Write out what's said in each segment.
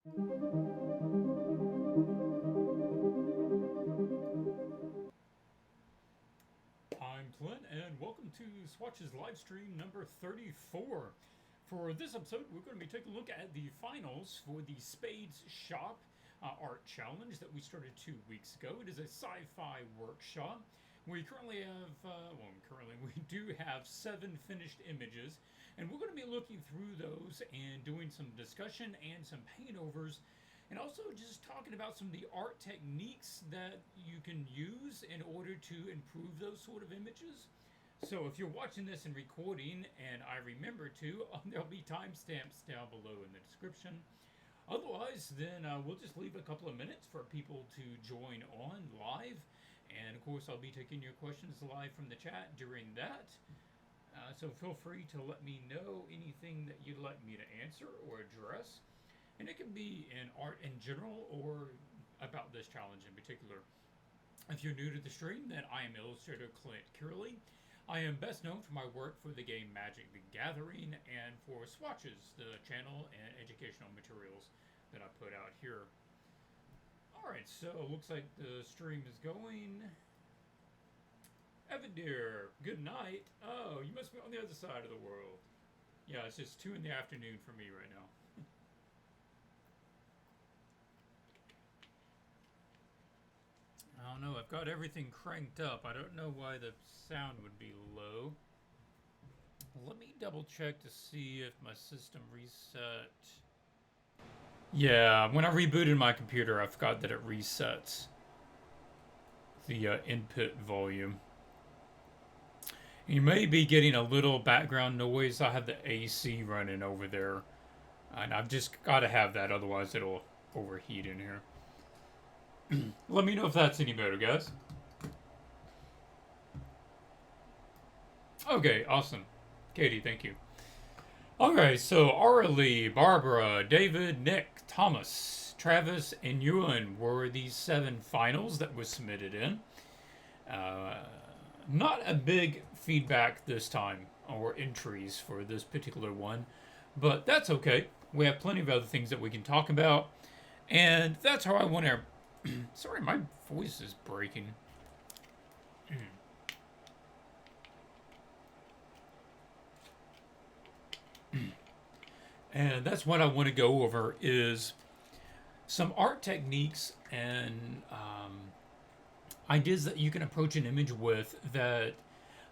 I'm Clint, and welcome to Swatches Livestream number 34. For this episode, we're going to be taking a look at the finals for the Spades Shop Art Challenge that we started 2 weeks ago. It is a sci-fi workshop. We currently have, we do have 7 finished images, and we're going to be looking through those and doing some discussion and some paintovers, and also just talking about some of the art techniques that you can use in order to improve those sort of images. So if you're watching this and recording, and I remember to, there'll be timestamps down below in the description. Otherwise, then we'll just leave a couple of minutes for people to join on live. And of course, I'll be taking your questions live from the chat during that. So feel free to let me know anything that you'd like me to answer or address. And it can be in art in general or about this challenge in particular. If you're new to the stream, then I am illustrator Clint Cearley. I am best known for my work for the game Magic the Gathering and for Swatches, the channel and educational materials that I put out here. Alright, so it looks like the stream is going. Evan dear, good night. Oh, you must be on the other side of the world. Yeah, it's just 2 in the afternoon for me right now. I don't know, I've got everything cranked up. I don't know why the sound would be low. Let me double check to see if my system reset. Yeah, when I rebooted my computer, I forgot that it resets the input volume. You may be getting a little background noise. I have the AC running over there, and I've just got to have that, otherwise it'll overheat in here. Let me know if that's any better, guys. Okay, awesome. Katie, thank you. Okay, so Arlie, Barbara, David, Nick, Thomas, Travis, and Ewan were the 7 finals that was submitted in. Not a big feedback this time, or entries for this particular one, but that's okay. We have plenty of other things that we can talk about, and that's how I want to... Sorry, my voice is breaking. And that's what I want to go over is some art techniques and ideas that you can approach an image with that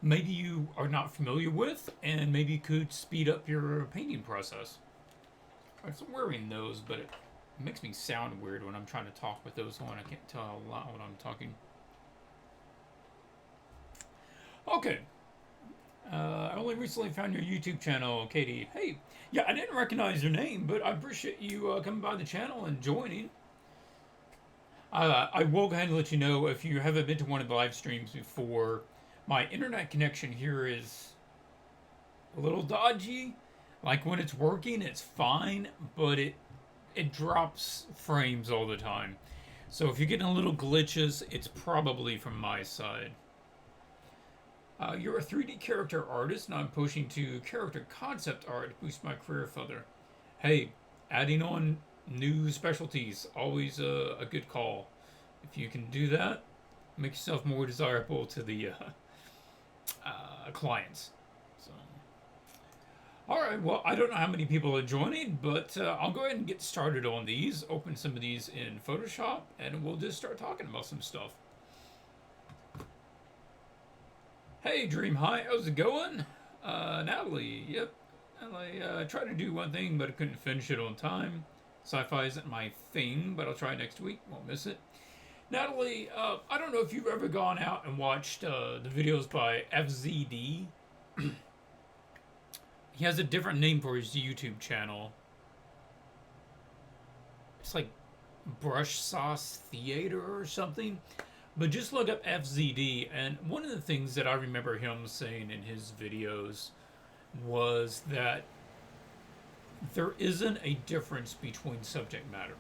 maybe you are not familiar with and maybe could speed up your painting process. I'm wearing those, but it makes me sound weird when I'm trying to talk with those on. I can't tell a lot when I'm talking. Okay. I only recently found your YouTube channel, Katie. Hey, yeah, I didn't recognize your name, but I appreciate you coming by the channel and joining. I will go ahead and let you know, if you haven't been to one of the live streams before, my internet connection here is a little dodgy. Like when it's working, it's fine, but it drops frames all the time. So if you're getting a little glitches, it's probably from my side. You're a 3D character artist, and I'm pushing to character concept art to boost my career further. Hey, adding on new specialties, always a good call. If you can do that, make yourself more desirable to the clients. So, all right, well, I don't know how many people are joining, but I'll go ahead and get started on these, open some of these in Photoshop, and we'll just start talking about some stuff. Hey, Dream High, how's it going? Natalie, yep. I tried to do one thing, but I couldn't finish it on time. Sci-fi isn't my thing, but I'll try next week. Won't miss it. Natalie, I don't know if you've ever gone out and watched the videos by FZD. He has a different name for his YouTube channel. It's like Brush Sauce Theater or something. But just look up FZD, and one of the things that I remember him saying in his videos was that there isn't a difference between subject matter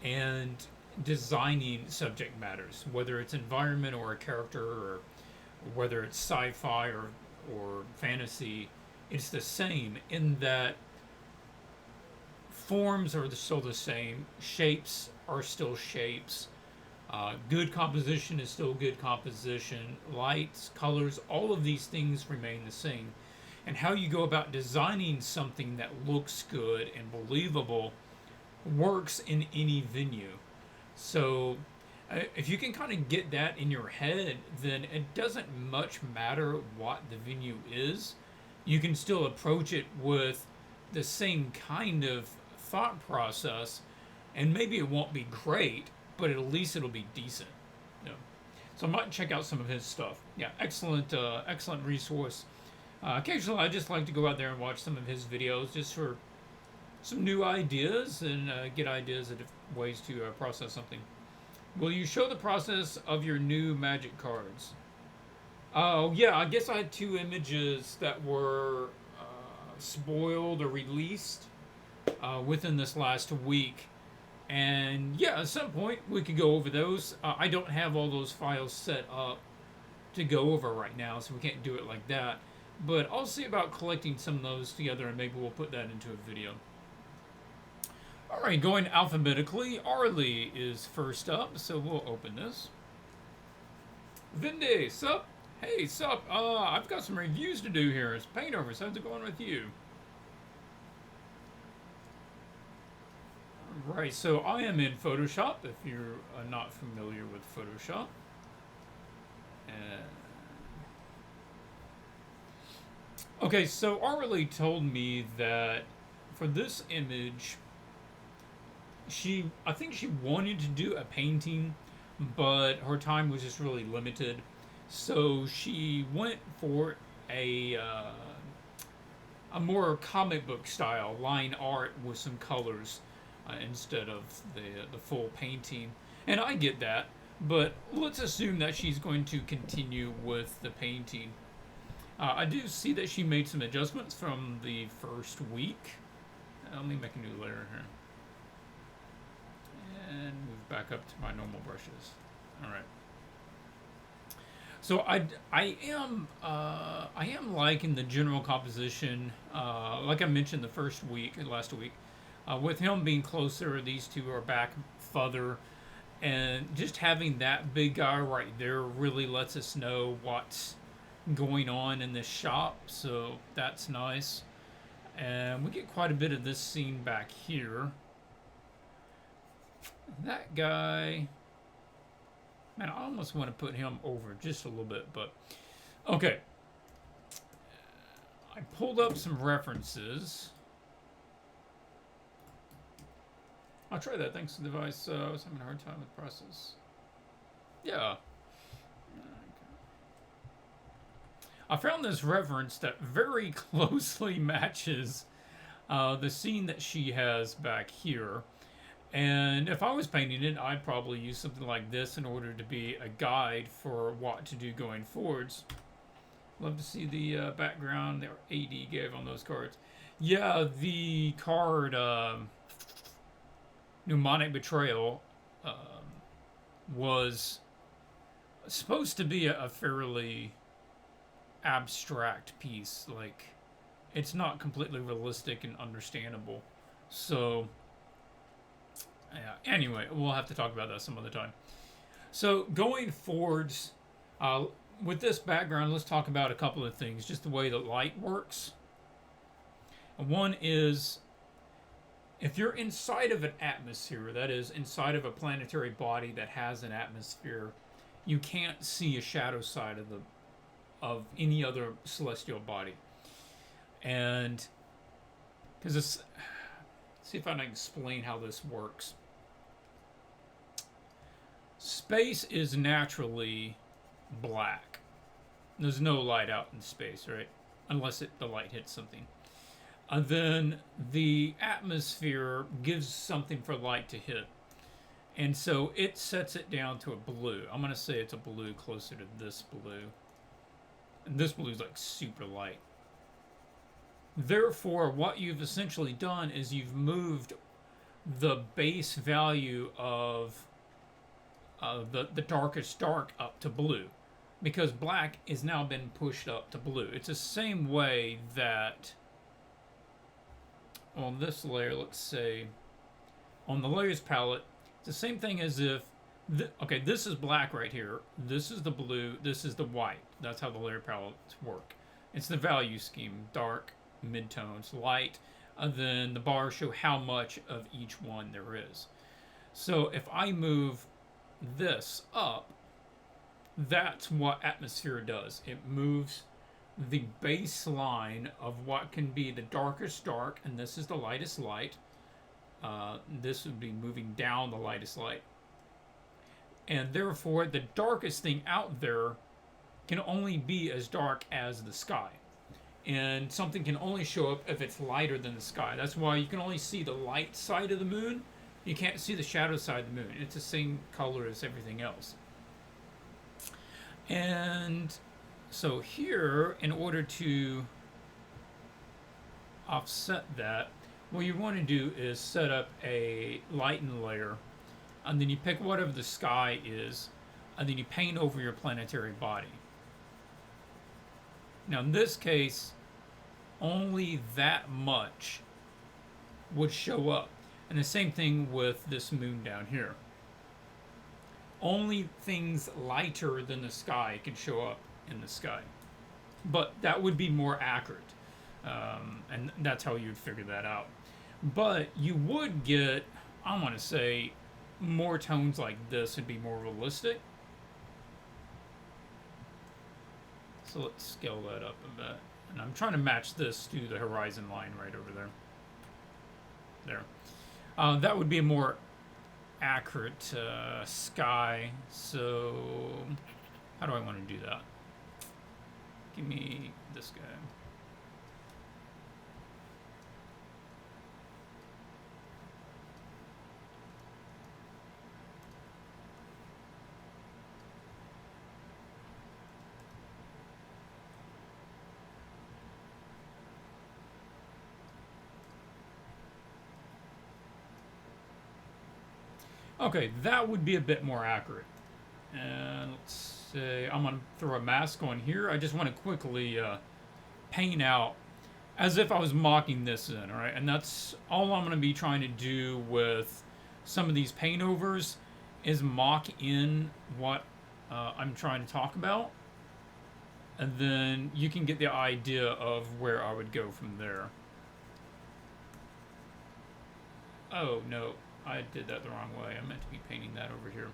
and designing subject matters, whether it's environment or a character, or whether it's sci-fi or fantasy. It's the same in that Forms are still the same. Shapes are still shapes. Good composition is still good composition. Lights, colors, all of these things remain the same. And how you go about designing something that looks good and believable works in any venue. So if you can kind of get that in your head, then it doesn't much matter what the venue is. You can still approach it with the same kind of thought process, and maybe it won't be great, but at least it'll be decent. You know? So I might check out some of his stuff. Yeah, excellent, excellent resource. Occasionally, I just like to go out there and watch some of his videos just for some new ideas and get ideas of ways to process something. Will you show the process of your new magic cards? Oh, yeah, I guess I had 2 images that were spoiled or released within this last week. And yeah, at some point we could go over those. I don't have all those files set up to go over right now, so we can't do it like that. But I'll see about collecting some of those together, and maybe we'll put that into a video. Alright, going alphabetically, Arlie is first up, so we'll open this. Vinde, sup? Hey, sup? I've got some reviews to do here. It's Paintovers. How's it going with you? Right, so I am in Photoshop, if you're not familiar with Photoshop. Okay, so Arlie told me that for this image, I think she wanted to do a painting, but her time was just really limited. So she went for a more comic book style line art with some colors instead of the full painting. And I get that, but let's assume that she's going to continue with the painting. I do see that she made some adjustments from the first week. Let me make a new layer here. And move back up to my normal brushes. All right. So I am liking the general composition. Like I mentioned last week, with him being closer, these two are back further, and just having that big guy right there really lets us know what's going on in this shop. So that's nice, and we get quite a bit of this scene back here. That guy, man, I almost want to put him over just a little bit, but okay. I pulled up some references. I'll try that. Thanks to the device. I was having a hard time with the process. Yeah. I found this reference that very closely matches the scene that she has back here. And if I was painting it, I'd probably use something like this in order to be a guide for what to do going forwards. Love to see the background their AD gave on those cards. Yeah, the card Pneumonic Betrayal was supposed to be a fairly abstract piece. Like, it's not completely realistic and understandable. So, yeah, anyway, we'll have to talk about that some other time. So, going forwards, with this background, let's talk about a couple of things. Just the way the light works. One is, if you're inside of an atmosphere, that is, inside of a planetary body that has an atmosphere, you can't see a shadow side of any other celestial body. And because this, see if I can explain how this works. Space is naturally black. There's no light out in space, right? Unless the light hits something. And then the atmosphere gives something for light to hit. And so it sets it down to a blue. I'm going to say it's a blue closer to this blue. And this blue is like super light. Therefore, what you've essentially done is you've moved the base value of the darkest dark up to blue. Because black has now been pushed up to blue. It's the same way that on this layer, let's say, on the layers palette, it's the same thing as if, okay, this is black right here. This is the blue. This is the white. That's how the layer palettes work. It's the value scheme, dark, midtones, light, and then the bars show how much of each one there is. So if I move this up, that's what atmosphere does. It moves the baseline of what can be the darkest dark, and this is the lightest light. This would be moving down the lightest light. And therefore, the darkest thing out there can only be as dark as the sky. And something can only show up if it's lighter than the sky. That's why you can only see the light side of the moon. You can't see the shadow side of the moon. It's the same color as everything else. And so here, in order to offset that, what you want to do is set up a lighten layer, and then you pick whatever the sky is, and then you paint over your planetary body. Now in this case, only that much would show up. And the same thing with this moon down here. Only things lighter than the sky can show up in the sky. But that would be more accurate. And that's how you'd figure that out. But you would get, I want to say, more tones like this would be more realistic. So let's scale that up a bit. And I'm trying to match this to the horizon line right over there. There. That would be a more accurate sky. So how do I want to do that? Give me this guy. Okay, that would be a bit more accurate. And let's say I'm going to throw a mask on here. I just want to quickly paint out as if I was mocking this in, all right? And that's all I'm going to be trying to do with some of these paint overs is mock in what I'm trying to talk about. And then you can get the idea of where I would go from there. Oh, no. I did that the wrong way. I meant to be painting that over here.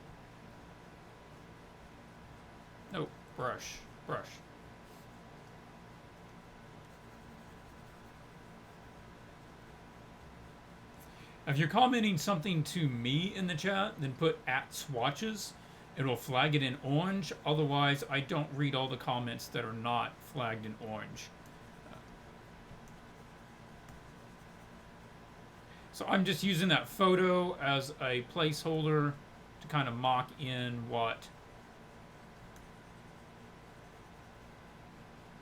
No, brush. If you're commenting something to me in the chat, then put @Swatches. It'll flag it in orange. Otherwise, I don't read all the comments that are not flagged in orange. So I'm just using that photo as a placeholder to kind of mock in what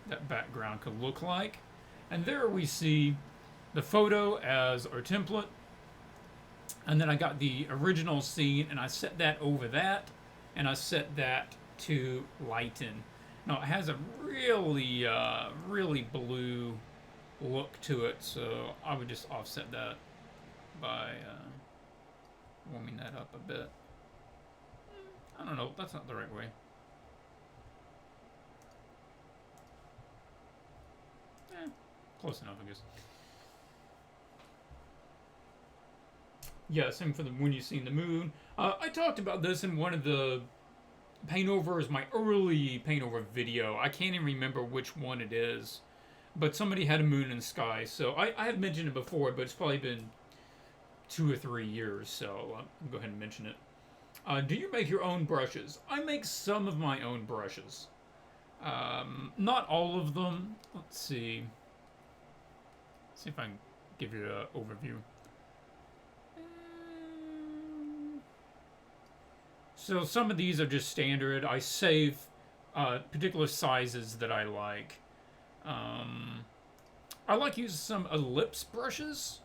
that background could look like. And there we see the photo as our template. And then I got the original scene and I set that over that. And I set that to lighten. Now it has a really, really blue look to it. So I would just offset that by warming that up a bit. I don't know, that's not the right way. Close enough, I guess. Yeah, same for the when you seen the moon. I talked about this in one of the paint overs, my early paint over video. I can't even remember which one it is, but somebody had a moon in the sky. So I have mentioned it before, but it's probably been 2 or 3 years, so I'll go ahead and mention it. Do you make your own brushes? I make some of my own brushes. Not all of them. Let's see. See if I can give you an overview. So some of these are just standard. I save particular sizes that I like. I like using some ellipse brushes.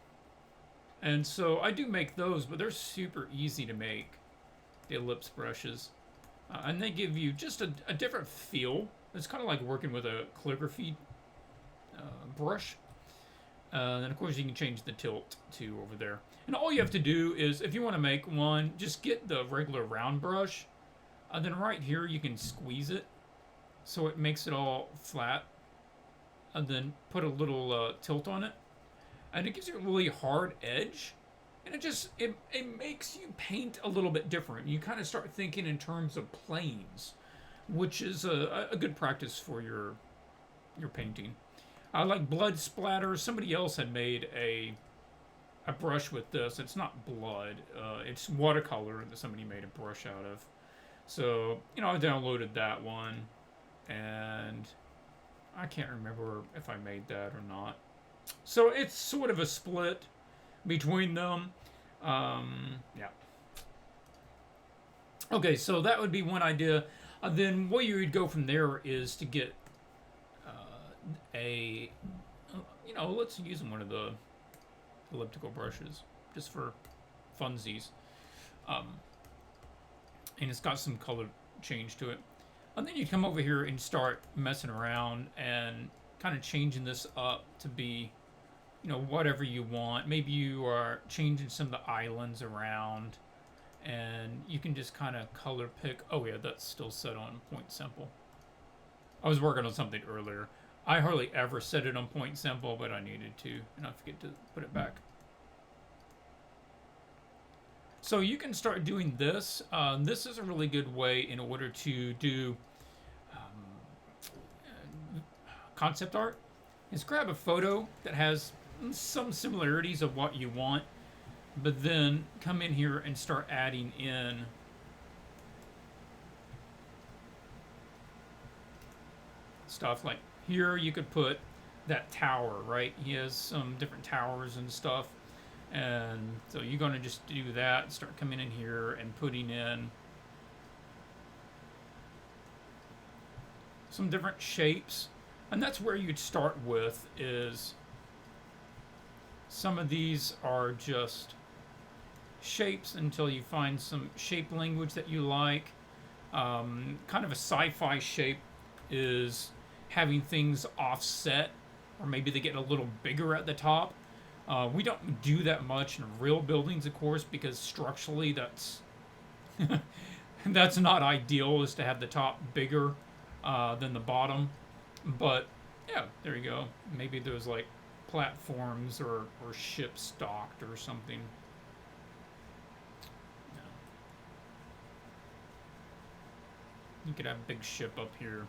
And so I do make those, but they're super easy to make, the ellipse brushes. And they give you just a different feel. It's kind of like working with a calligraphy brush. Then of course you can change the tilt to over there. And all you have to do is, if you want to make one, just get the regular round brush. Then right here you can squeeze it so it makes it all flat. And then put a little tilt on it. And it gives you a really hard edge. And it makes you paint a little bit different. You kind of start thinking in terms of planes, which is a good practice for your painting. Like blood splatter. Somebody else had made a brush with this. It's not blood. It's watercolor that somebody made a brush out of. So, you know, I downloaded that one. And I can't remember if I made that or not. So it's sort of a split between them. Yeah. Okay, so that would be one idea. Then where you would go from there is to get you know, let's use one of the elliptical brushes just for funsies. And it's got some color change to it. And then you come over here and start messing around and kind of changing this up to be, you know, whatever you want. Maybe you are changing some of the islands around, and you can just kind of color pick. Oh yeah, that's still set on point simple. I was working on something earlier. I hardly ever set it on point simple, but I needed to, and I forget to put it back. So you can start doing this. This is a really good way in order to do concept art. Is grab a photo that has some similarities of what you want, but then come in here and start adding in stuff. Like here you could put that tower, right? He has some different towers and stuff. And so you're going to just do that, start coming in here and putting in some different shapes. And that's where you'd start with, is some of these are just shapes until you find some shape language that you like. Kind of a sci-fi shape is having things offset, or maybe they get a little bigger at the top. We don't do that much in real buildings, of course, because structurally that's that's not ideal, is to have the top bigger than the bottom. But yeah, there you go. Maybe there's like platforms or ships docked or something. Yeah. You could have a big ship up here.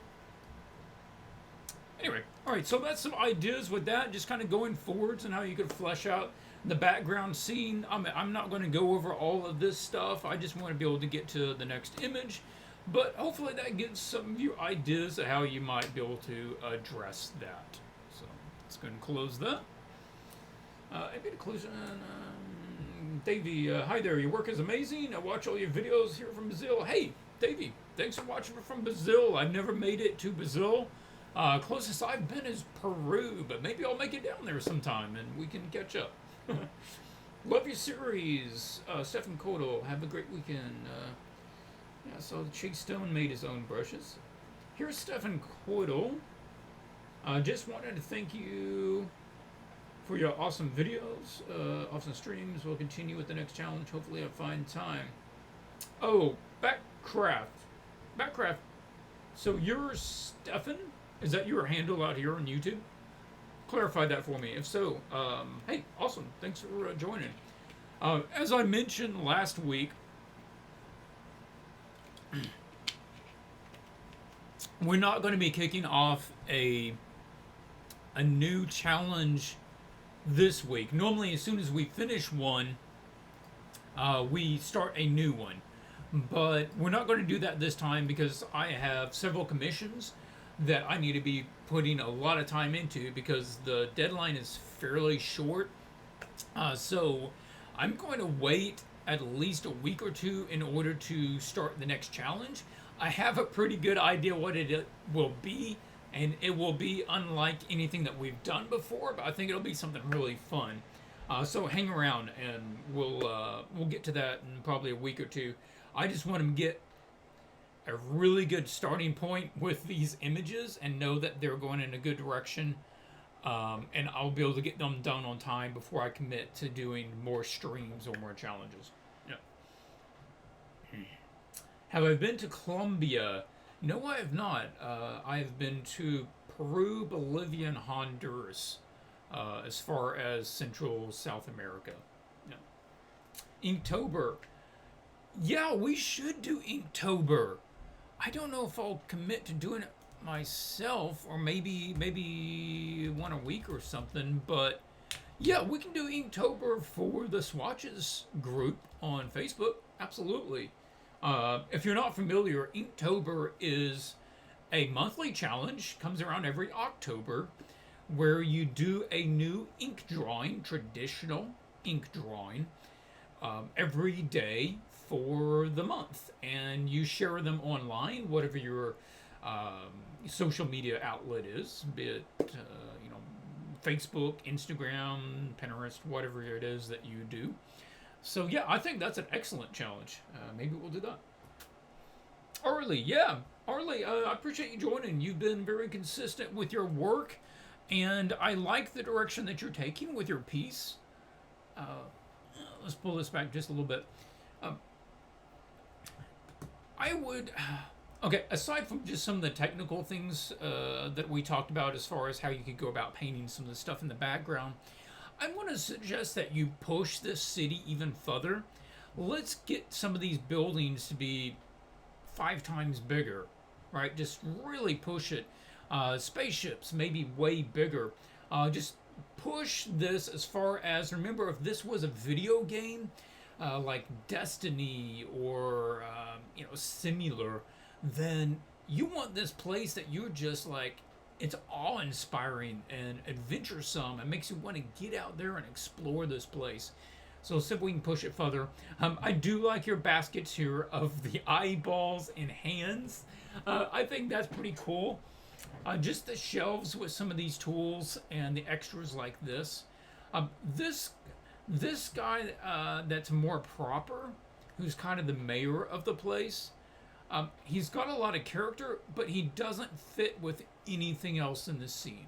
Anyway, all right, so that's some ideas with that, just kind of going forwards and how you could flesh out the background scene. I'm not going to go over all of this stuff. I just want to be able to get to the next image. But hopefully that gives some of you ideas of how you might be able to address that. So let's go ahead and close that. A bit of closing. Davey, hi there. Your work is amazing. I watch all your videos here from Brazil. Hey, Davey, thanks for watching from Brazil. I've never made it to Brazil. Closest I've been is Peru, but maybe I'll make it down there sometime and we can catch up. Love your series, Stefan Cordell. Have a great weekend. Yeah, so Chase Stone made his own brushes. Here's Stefan Cordell. Just wanted to thank you for your awesome videos, awesome streams. We'll continue with the next challenge. Hopefully I find time. Oh, Backcraft. Backcraft. So you're Stefan? Is that your handle out here on YouTube? Clarify that for me. If so, hey, awesome. Thanks for joining. As I mentioned last week, we're not going to be kicking off a new challenge this week. Normally, as soon as we finish one, we start a new one. But we're not going to do that this time because I have several commissions that I need to be putting a lot of time into because the deadline is fairly short. So I'm going to wait at least a week or two in order to start the next challenge. I have a pretty good idea what it will be, and it will be unlike anything that we've done before, but I think it'll be something really fun. So hang around and we'll get to that in probably a week or two. I just want to get a really good starting point with these images and know that they're going in a good direction. And I'll be able to get them done on time before I commit to doing more streams or more challenges. Yeah. Have I been to Colombia? No, I have not. I've been to Peru, Bolivia, and Honduras, as far as Central South America. Yeah. Inktober. Yeah, we should do Inktober. I don't know if I'll commit to doing it myself, or maybe one a week or something, but yeah, we can do Inktober for the Swatches group on Facebook. Absolutely. If you're not familiar, Inktober is a monthly challenge, comes around every October, where you do a new ink drawing, traditional ink drawing, every day for the month, and you share them online, whatever your social media outlet is, be it Facebook, Instagram, Pinterest, whatever it is that you do. So yeah, I think that's an excellent challenge. Maybe we'll do that. Arlie, yeah, Arlie, I appreciate you joining. You've been very consistent with your work, and I like the direction that you're taking with your piece. Let's pull this back just a little bit. I would. Okay, aside from just some of the technical things that we talked about as far as how you could go about painting some of the stuff in the background, I want to suggest that you push this city even further. Let's get some of these buildings to be 5 times bigger, right? Just really push it. Spaceships, maybe way bigger. Just push this as far as, remember, if this was a video game, like Destiny or, similar, then you want this place that you're just like, it's awe-inspiring and adventuresome. It makes you want to get out there and explore this place. So see if we can push it further. I do like your baskets here of the eyeballs and hands. I think that's pretty cool. Just the shelves with some of these tools and the extras like this. This guy that's more proper, who's kind of the mayor of the place, he's got a lot of character, but he doesn't fit with anything else in the scene.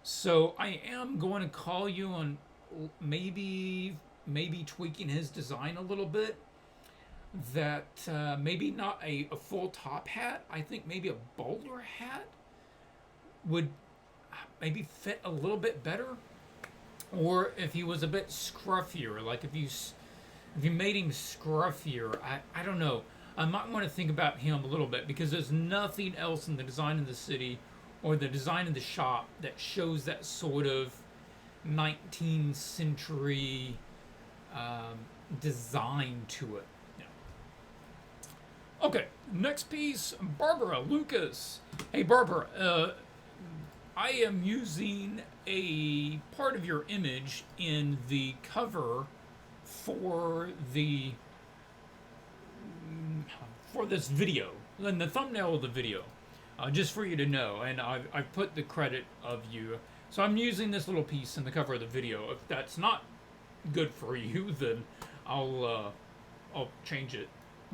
So I am going to call you on maybe tweaking his design a little bit. That maybe not a full top hat. I think maybe a bowler hat would maybe fit a little bit better. Or if he was a bit scruffier, like if you made him scruffier, I don't know. I might want to think about him a little bit, because there's nothing else in the design of the city or the design of the shop that shows that sort of 19th century design to it. Yeah. Okay, next piece, Barbara Lucas. Hey Barbara, I am using a part of your image in the cover for this video, in the thumbnail of the video, just for you to know, and I've put the credit of you. So I'm using this little piece in the cover of the video. If that's not good for you, then I'll change it.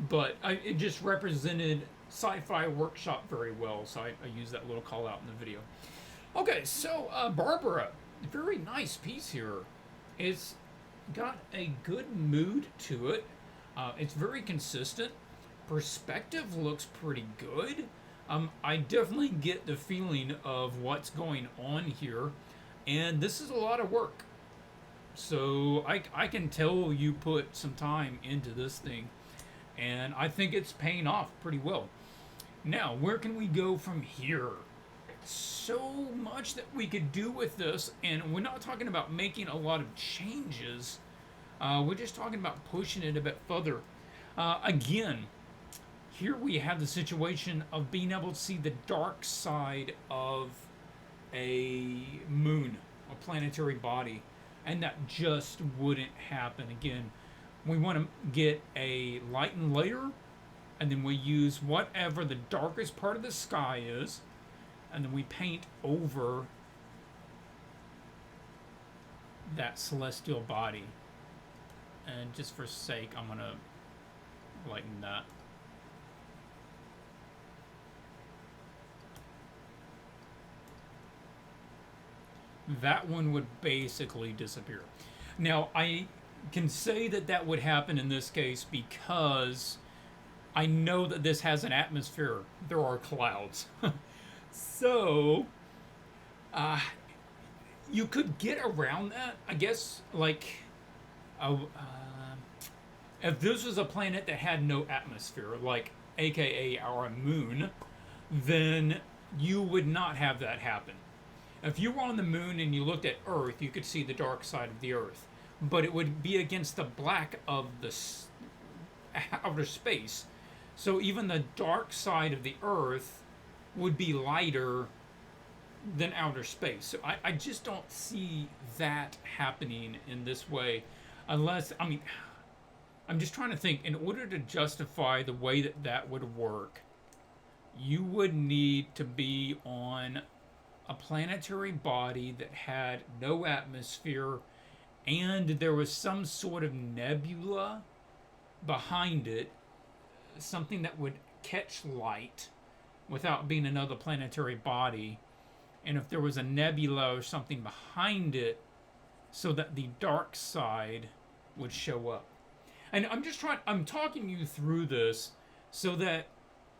But it just represented Sci-Fi Workshop very well, so I used that little call out in the video. Okay, so Barbara, very nice piece here. It's got a good mood to it. It's very consistent. Perspective looks pretty good. I definitely get the feeling of what's going on here, and this is a lot of work. So I can tell you put some time into this thing, and I think it's paying off pretty well. Now, where can we go from here? So much that we could do with this, and we're not talking about making a lot of changes. We're just talking about pushing it a bit further. Again, here we have the situation of being able to see the dark side of a moon, a planetary body, and that just wouldn't happen. Again, we want to get a lightened layer, and then we use whatever the darkest part of the sky is, and then we paint over that celestial body. And just for sake, I'm going to lighten that. that one would basically disappear. Now, I can say that that would happen in this case because I know that this has an atmosphere. There are clouds. So, uh, you could get around that, I guess, like, if this was a planet that had no atmosphere, like, aka our moon, then you would not have that happen. If you were on the moon and you looked at Earth, you could see the dark side of the Earth, but it would be against the black of the outer space. So even the dark side of the Earth would be lighter than outer space. So I just don't see that happening in this way, unless, I mean, I'm just trying to think, in order to justify the way that that would work, you would need to be on a planetary body that had no atmosphere and there was some sort of nebula behind it, something that would catch light without being another planetary body. And if there was a nebula or something behind it, so that the dark side would show up. And I'm talking you through this so that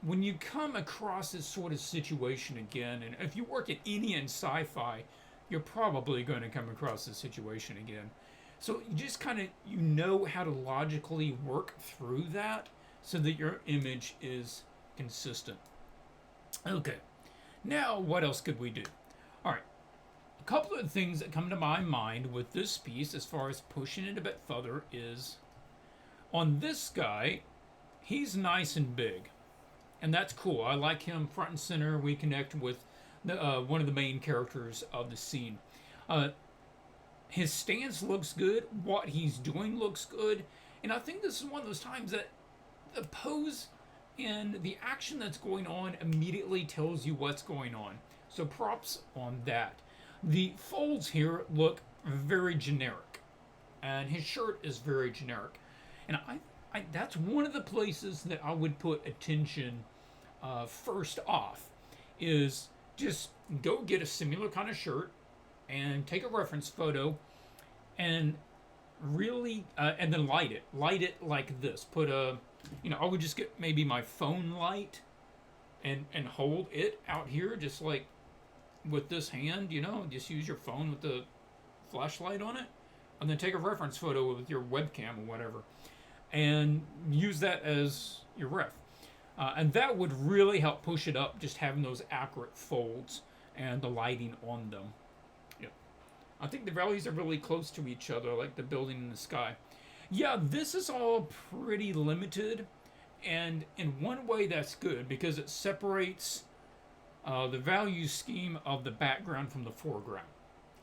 when you come across this sort of situation again, and if you work at any in sci-fi, you're probably going to come across this situation again. So you just kind of, you know how to logically work through that so that your image is consistent. Okay, now what else could we do? All right, a couple of things that come to my mind with this piece as far as pushing it a bit further is, on this guy, he's nice and big. And that's cool. I like him front and center. We connect with one of the main characters of the scene. His stance looks good. What he's doing looks good. And I think this is one of those times that the pose and the action that's going on immediately tells you what's going on. So props on that. The folds here look very generic. And his shirt is very generic. And I that's one of the places that I would put attention first off, is just go get a similar kind of shirt and take a reference photo and really and then light it like this. Put a, I would just get maybe my phone light and hold it out here just like with this hand, just use your phone with the flashlight on it, and then take a reference photo with your webcam or whatever and use that as your ref. And that would really help push it up, just having those accurate folds and the lighting on them. Yeah, I think the values are really close to each other, like the building in the sky. Yeah, this is all pretty limited, and in one way that's good because it separates the value scheme of the background from the foreground.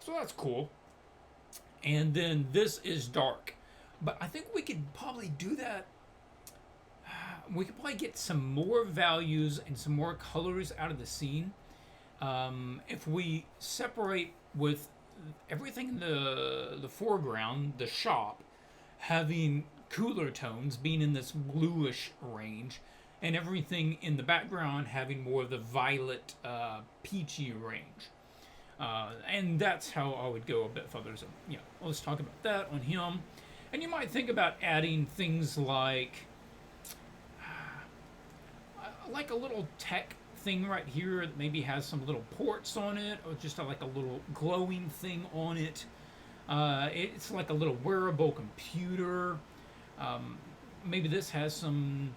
So that's cool. And then this is dark. But I think we could probably do that. We could probably get some more values and some more colors out of the scene if we separate with everything in the foreground, the shop, having cooler tones, being in this bluish range, and everything in the background having more of the violet, peachy range. And that's how I would go a bit further. So, let's talk about that on him. And you might think about adding things like a little tech thing right here that maybe has some little ports on it, or just like a little glowing thing on it. It's like a little wearable computer. Maybe this has some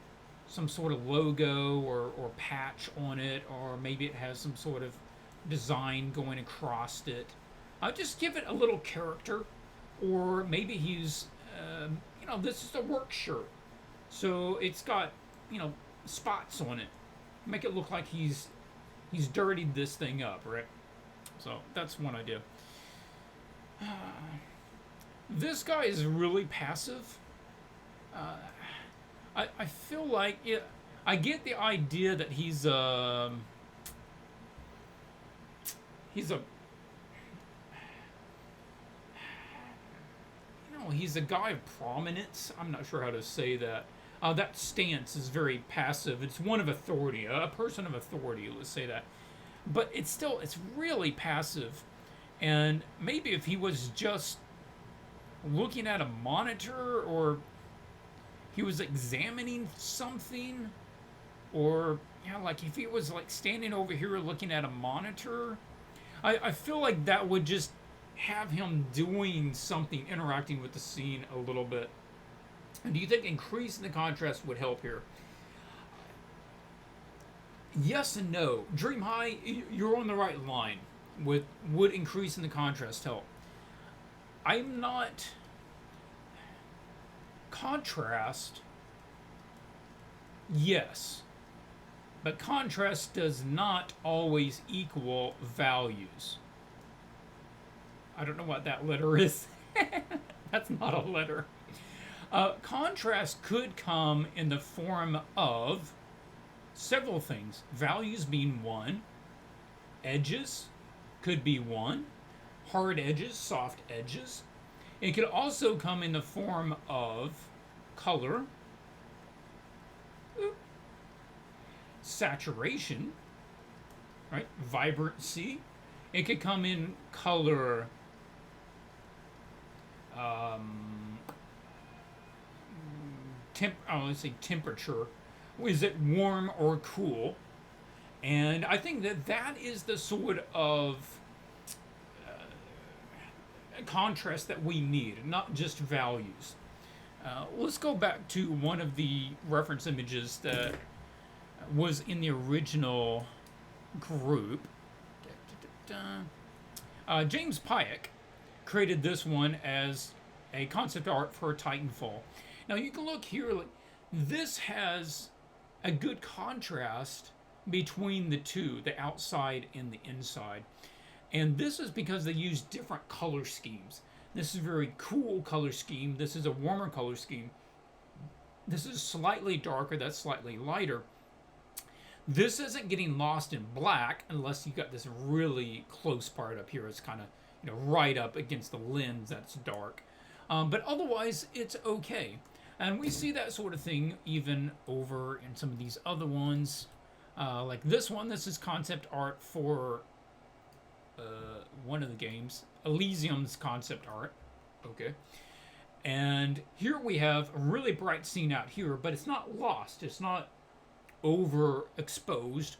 sort of logo or patch on it, or maybe it has some sort of design going across it. Just give it a little character. Or maybe he's, this is a work shirt. So it's got, spots on it. Make it look like he's dirtied this thing up, right? So that's one idea. This guy is really passive. I feel like I get the idea that he's a he's a guy of prominence. I'm not sure how to say that. That stance is very passive. It's one of authority, a person of authority, let's say that. But it's really passive. And maybe if he was just looking at a monitor, or he was examining something, or like if he was like standing over here looking at a monitor, I feel like that would just have him doing something, interacting with the scene a little bit. And do you think increasing the contrast would help here? Yes and no. Dream High, you're on the right line. Would increasing the contrast help? I'm not. Contrast, yes. But contrast does not always equal values. I don't know what that letter is. That's not a letter. Contrast could come in the form of several things. Values being one. Edges could be one. Hard edges, soft edges. It could also come in the form of color. Saturation, right? Vibrancy. It could come in color. Let's say temperature. Is it warm or cool? And I think that is the sort of contrast that we need, not just values. Let's go back to one of the reference images that was in the original group. James Pyack created this one as a concept art for Titanfall. Now you can look here, like, this has a good contrast between the two, the outside and the inside. And this is because they use different color schemes. This is a very cool color scheme. This is a warmer color scheme. This is slightly darker, that's slightly lighter. This isn't getting lost in black unless you got this really close part up here. It's kind of, right up against the lens that's dark. But otherwise, it's okay. And we see that sort of thing even over in some of these other ones. Like this one, this is concept art for one of the games. Elysium's concept art. Okay. And here we have a really bright scene out here, but it's not lost. It's not overexposed.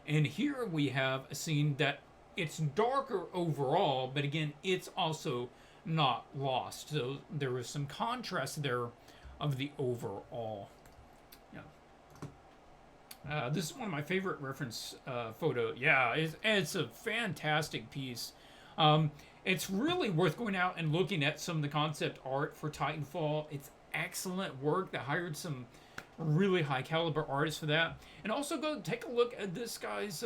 And here we have a scene that it's darker overall, but again, it's also not lost. So there is some contrast there of the overall. This is one of my favorite reference photo. Yeah, it's a fantastic piece. It's really worth going out and looking at some of the concept art for Titanfall. It's excellent work. They hired some really high caliber artists for that. And also go take a look at this guy's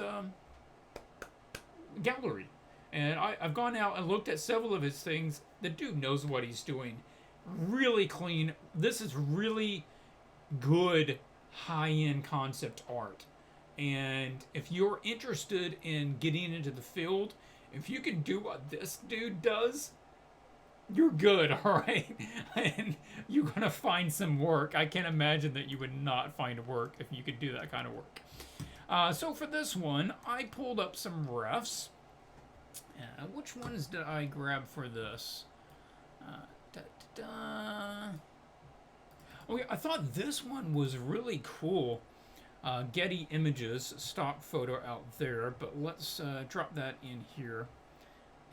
gallery. And I've gone out and looked at several of his things. The dude knows what he's doing. Really clean. This is really good high-end concept art. And if you're interested in getting into the field, if you can do what this dude does, you're good, all right? And you're going to find some work. I can't imagine that you would not find work if you could do that kind of work. So for this one, I pulled up some refs. Which ones did I grab for this? Oh yeah, I thought this one was really cool. Getty Images stock photo out there, but let's drop that in here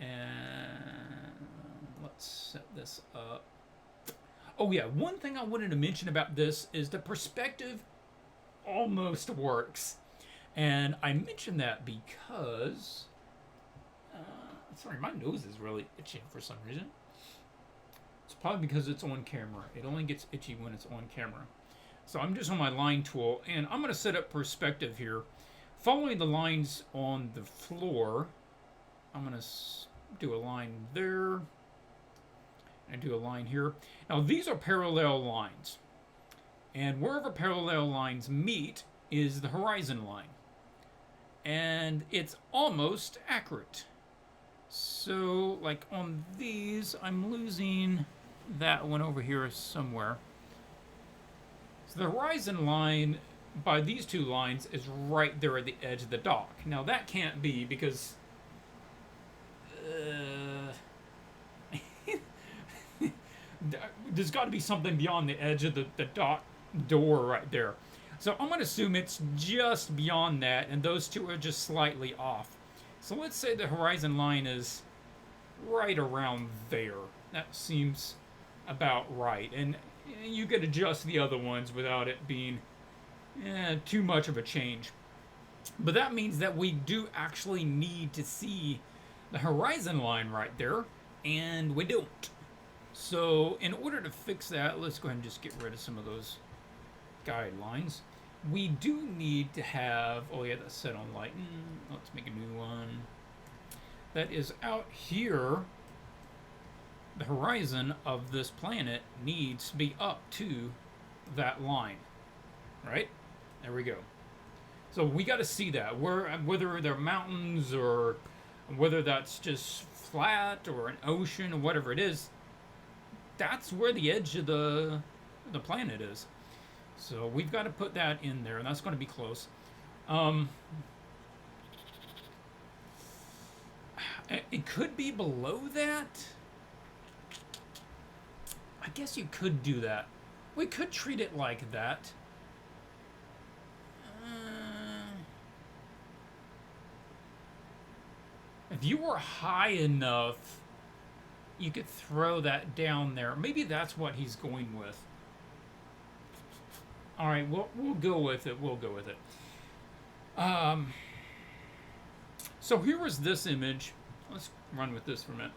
and let's set this up. Oh yeah, one thing I wanted to mention about this is the perspective almost works, and I mentioned that because sorry, my nose is really itchy for some reason. It's probably because it's on camera. It only gets itchy when it's on camera. So I'm just on my line tool, and I'm going to set up perspective here. Following the lines on the floor, I'm going to do a line there, and do a line here. Now these are parallel lines, and wherever parallel lines meet is the horizon line, and it's almost accurate. So like on these, I'm losing that one over here somewhere. So the horizon line by these two lines is right there at the edge of the dock. Now that can't be because There's got to be something beyond the edge of the dot door right there. So I'm going to assume it's just beyond that, and those two are just slightly off. So let's say the horizon line is right around there. That seems about right. And you could adjust the other ones without it being too much of a change. But that means that we do actually need to see the horizon line right there, and we don't. So in order to fix that, let's go ahead and just get rid of some of those guidelines. We do need to have, oh yeah, that's set on light. Let's make a new one. That is out here. The horizon of this planet needs to be up to that line, right? There we go. So we got to see that, whether they're mountains or whether that's just flat or an ocean or whatever it is. That's where the edge of the planet is. So we've got to put that in there, and that's going to be close. It could be below that. I guess you could do that. We could treat it like that. If you were high enough, you could throw that down there. Maybe that's what he's going with. All right, we'll go with it. We'll go with it. So here was this image. Let's run with this for a minute.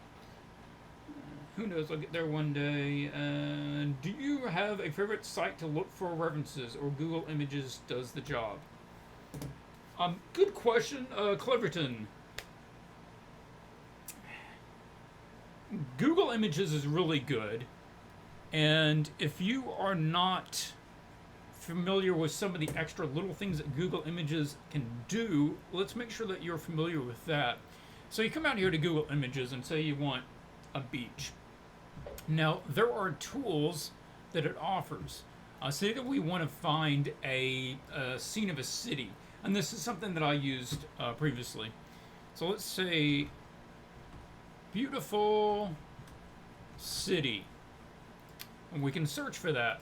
Who knows? I'll get there one day. Do you have a favorite site to look for references, or Google Images does the job? Good question, Cleverton. Google Images is really good, and if you are not familiar with some of the extra little things that Google Images can do, let's make sure that you're familiar with that. So you come out here to Google Images and say you want a beach. Now, there are tools that it offers. Say that we want to find a scene of a city, and this is something that I used previously. So let's say beautiful city, and we can search for that.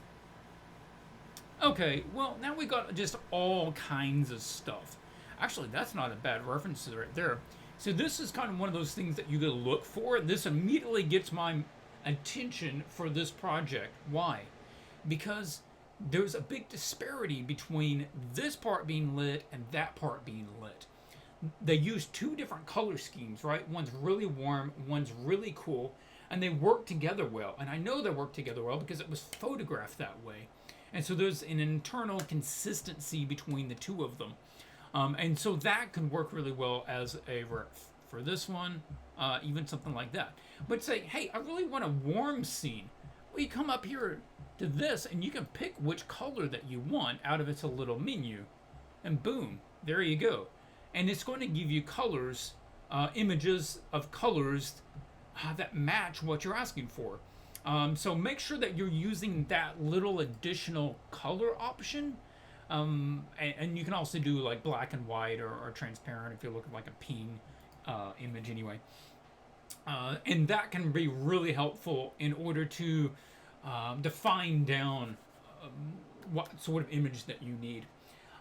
Okay, well, now we got just all kinds of stuff. Actually, that's not a bad reference right there. So this is kind of one of those things that you gotta look for. This immediately gets my attention for this project. Why? Because there's a big disparity between this part being lit and that part being lit. They use two different color schemes, right? One's really warm, one's really cool, and they work together well. And I know they work together well because it was photographed that way. And so there's an internal consistency between the two of them. And so that can work really well as a ref. For this one, even something like that. But say, hey, I really want a warm scene. Well, you come up here to this, and you can pick which color that you want out of its a little menu. And boom, there you go. And it's going to give you colors, images of colors that match what you're asking for. So make sure that you're using that little additional color option. And you can also do like black and white or transparent if you're looking like a ping image anyway. And that can be really helpful in order to define down what sort of image that you need.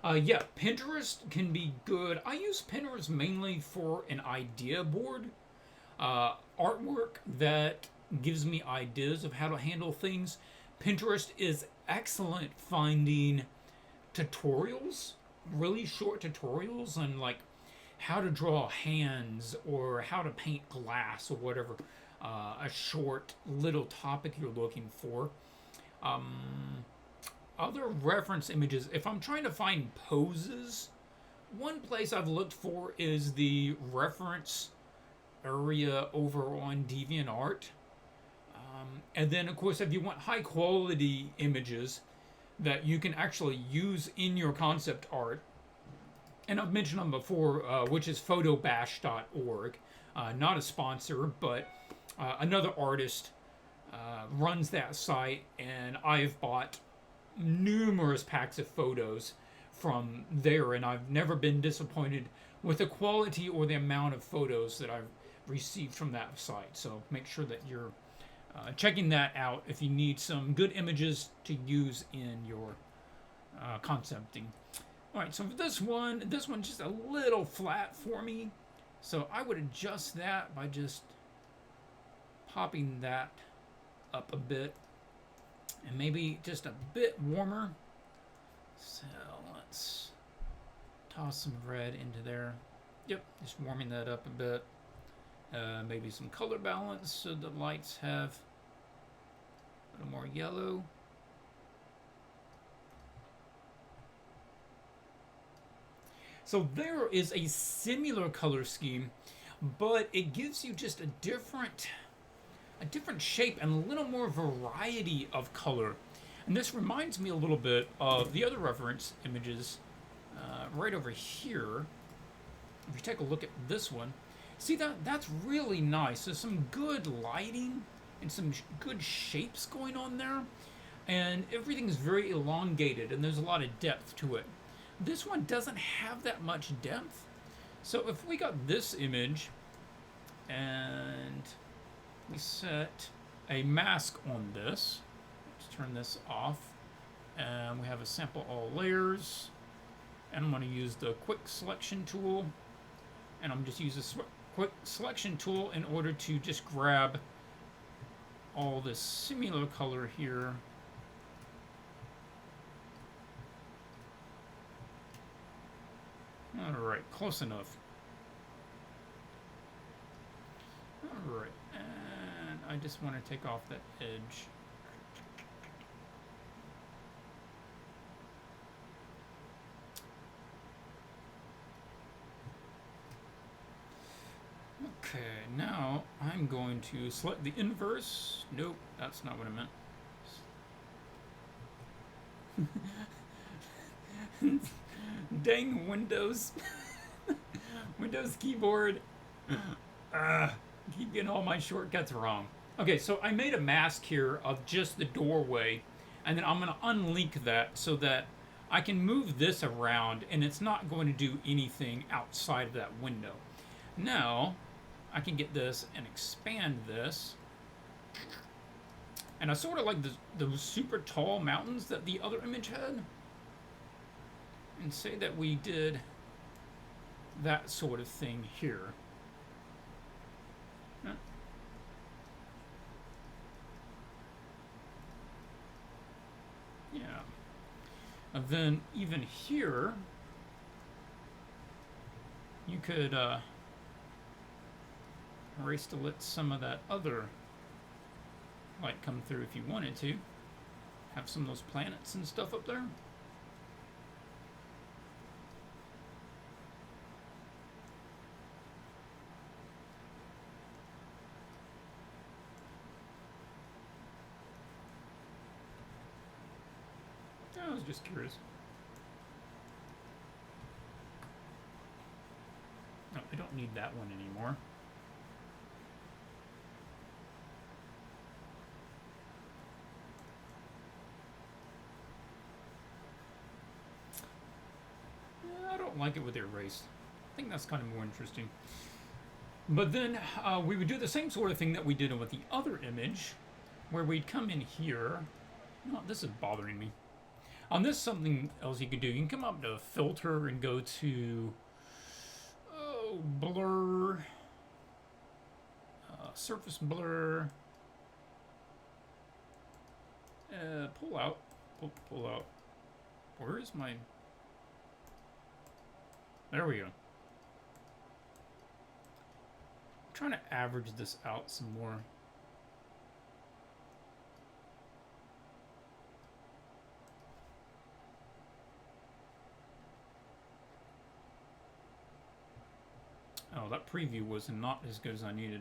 Yeah, Pinterest can be good. I use Pinterest mainly for an idea board, artwork that gives me ideas of how to handle things. Pinterest is excellent finding tutorials, really short tutorials on like how to draw hands or how to paint glass or whatever, a short little topic you're looking for. Other reference images, if I'm trying to find poses, one place I've looked for is the reference area over on DeviantArt. And then, of course, if you want high quality images that you can actually use in your concept art, and I've mentioned them before, which is photobash.org. Not a sponsor, but another artist runs that site, and I've bought numerous packs of photos from there, and I've never been disappointed with the quality or the amount of photos that I've received from that site. So make sure that you're checking that out if you need some good images to use in your concepting. All right, so for this one's just a little flat for me. So I would adjust that by just popping that up a bit and maybe just a bit warmer. So let's toss some red into there. Yep, just warming that up a bit. Maybe some color balance so the lights have a little more yellow. So there is a similar color scheme, but it gives you just a different shape and a little more variety of color. And this reminds me a little bit of the other reference images right over here. If you take a look at this one, see that's really nice. There's some good lighting and some good shapes going on there, and everything's very elongated and there's a lot of depth to it. This one doesn't have that much depth. So if we got this image and we set a mask on this, let's turn this off, and we have a sample all layers, and I'm going to use the quick selection tool, and I'm just use this quick selection tool in order to just grab all this similar color here. Alright, close enough. Alright, and I just want to take off that edge. Okay, now I'm going to select the inverse. Nope, that's not what I meant. Dang Windows. Windows keyboard. Keep getting all my shortcuts wrong. Okay, so I made a mask here of just the doorway, and then I'm going to unlink that so that I can move this around and it's not going to do anything outside of that window. Now, I can get this and expand this. And I sort of like those super tall mountains that the other image had. And say that we did that sort of thing here. Yeah. And then even here, you could erase to let some of that other light come through if you wanted to. Have some of those planets and stuff up there. I was just curious. No, I don't need that one anymore. I don't like it with erased. I think that's kind of more interesting. But then we would do the same sort of thing that we did with the other image, where we'd come in here. No, this is bothering me. On this, something else you could do. You can come up to filter and go to blur, surface blur, pull out, pull out. Where is my? There we go. I'm trying to average this out some more. Oh, that preview was not as good as I needed.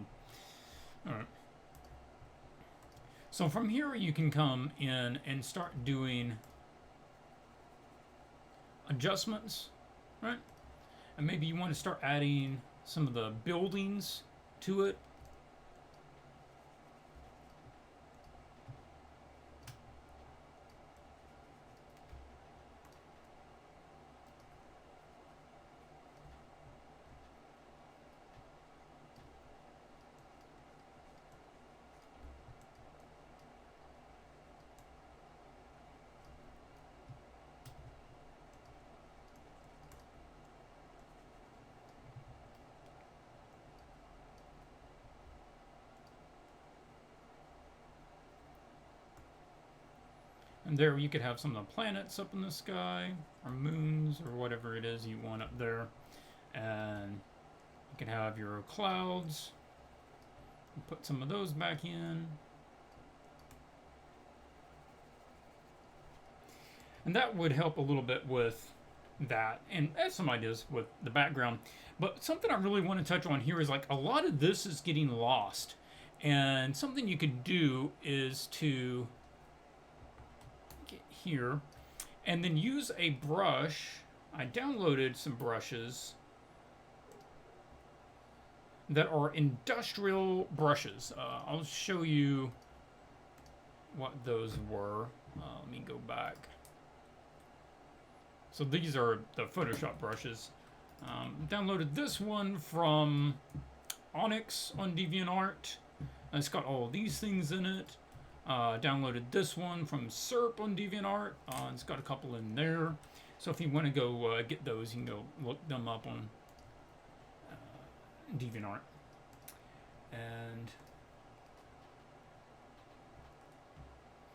Alright. So from here you can come in and start doing adjustments, right? And maybe you want to start adding some of the buildings to it. And there you could have some of the planets up in the sky, or moons, or whatever it is you want up there. And you can have your clouds. Put some of those back in. And that would help a little bit with that. And add some ideas with the background. But something I really want to touch on here is like a lot of this is getting lost. And something you could do is to get here and then use a brush. I downloaded some brushes that are industrial brushes. I'll show you what those were. Let me go back. So these are the Photoshop brushes. Downloaded this one from Onyx on DeviantArt. It's got all these things in it. Downloaded this one from SERP on DeviantArt. It's got a couple in there. So if you want to go get those, you can go look them up on DeviantArt. And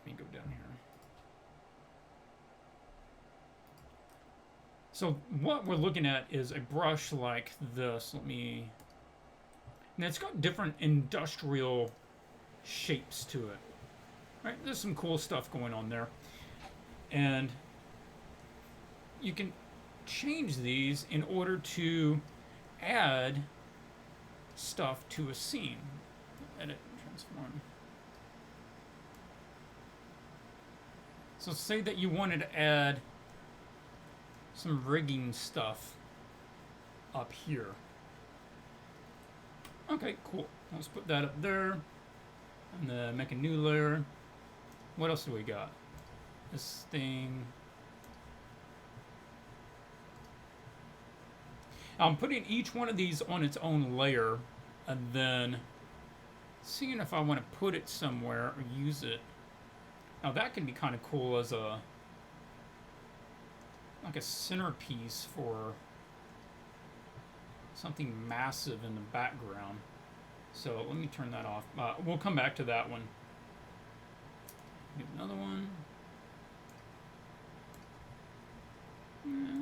let me go down here. So what we're looking at is a brush like this. And it's got different industrial shapes to it. Right? There's some cool stuff going on there. And you can change these in order to add stuff to a scene. Edit, transform. So say that you wanted to add some rigging stuff up here. Okay, cool. Let's put that up there. And then make a new layer. What else do we got? This thing. I'm putting each one of these on its own layer and then seeing if I want to put it somewhere or use it. Now that can be kind of cool as a like a centerpiece for something massive in the background. So let me turn that off. We'll come back to that one. Do another one. Yeah.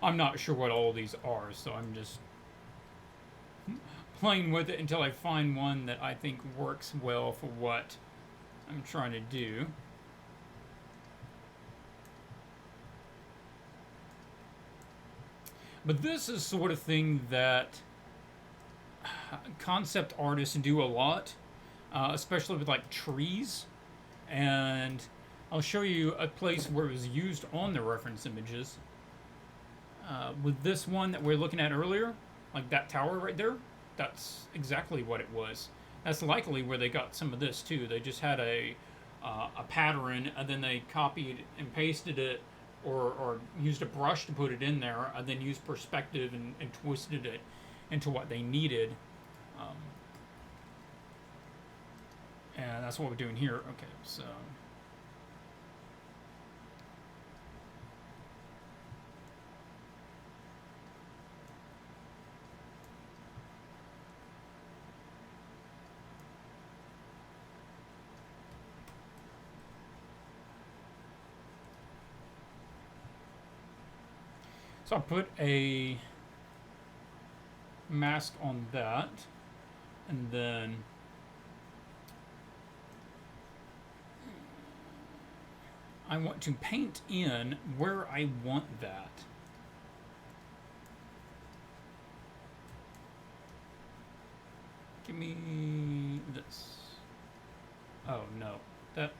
I'm not sure what all these are, so I'm just playing with it until I find one that I think works well for what I'm trying to do. But this is sort of thing that concept artists do a lot, especially with like trees. And I'll show you a place where it was used on the reference images. With this one that we're looking at earlier, like that tower right there, that's exactly what it was. That's likely where they got some of this too. They just had a pattern, and then they copied and pasted it, or used a brush to put it in there, and then used perspective and twisted it into what they needed. And that's what we're doing here. Okay, so. So I'll put a mask on that, and then I want to paint in where I want that. Give me this. Oh no, that's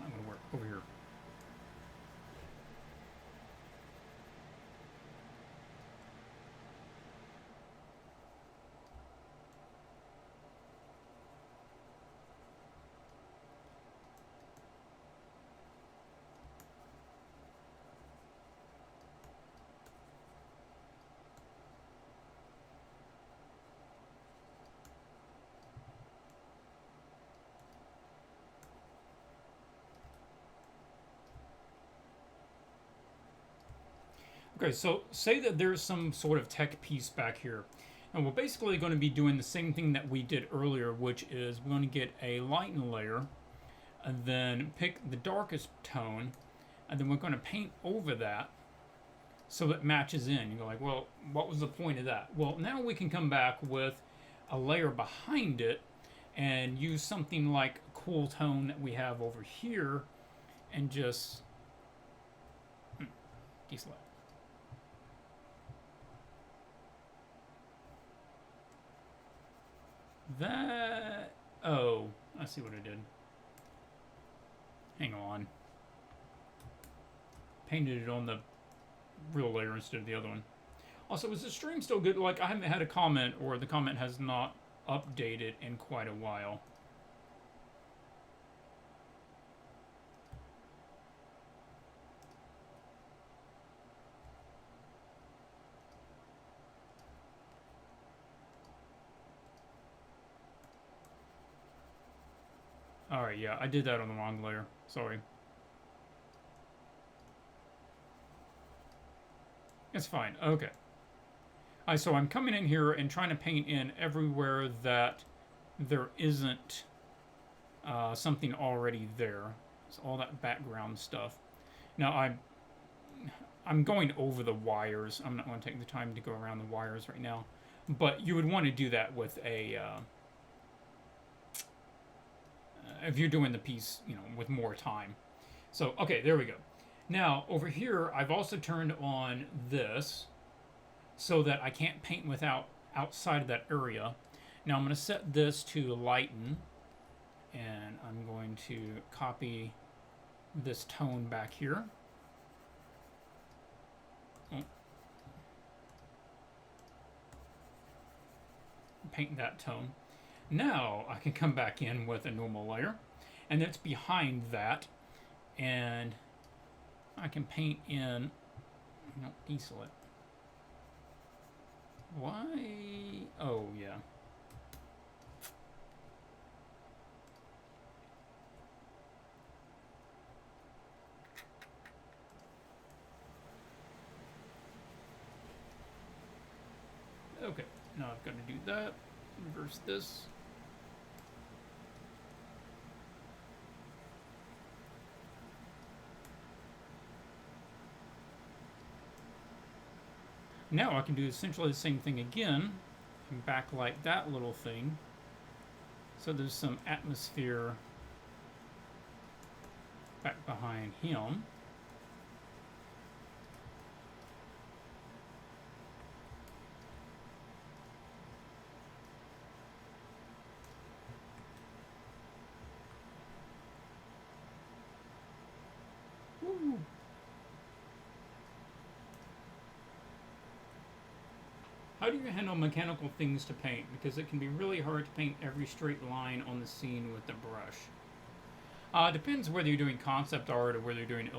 not going to work. Over here. Okay, so say that there's some sort of tech piece back here. And we're basically going to be doing the same thing that we did earlier, which is we're going to get a lighten layer, and then pick the darkest tone, and then we're going to paint over that so it matches in. You're like, well, what was the point of that? Well, now we can come back with a layer behind it and use something like cool tone that we have over here and just deselect. That, oh, I see what I did. Hang on. Painted it on the real layer instead of the other one. Also, is the stream still good? Like, I haven't had a comment, or the comment has not updated in quite a while. Alright, yeah, I did that on the wrong layer. Sorry. It's fine. Okay. Alright, so I'm coming in here and trying to paint in everywhere that there isn't something already there. It's all that background stuff. Now, I'm going over the wires. I'm not going to take the time to go around the wires right now. But you would want to do that with a... if you're doing the piece, you know, with more time. So, okay, there we go. Now, over here, I've also turned on this so that I can't paint without outside of that area. Now, I'm going to set this to lighten, and I'm going to copy this tone back here. Oh. Paint that tone. Now I can come back in with a normal layer, and it's behind that, and I can paint in, no, deselect. Why? Oh, yeah. Okay, now I've got to do that, reverse this. Now I can do essentially the same thing again and backlight that little thing. So there's some atmosphere back behind him. Woo. How do you handle mechanical things to paint? Because it can be really hard to paint every straight line on the scene with the brush. Depends whether you're doing concept art or whether you're doing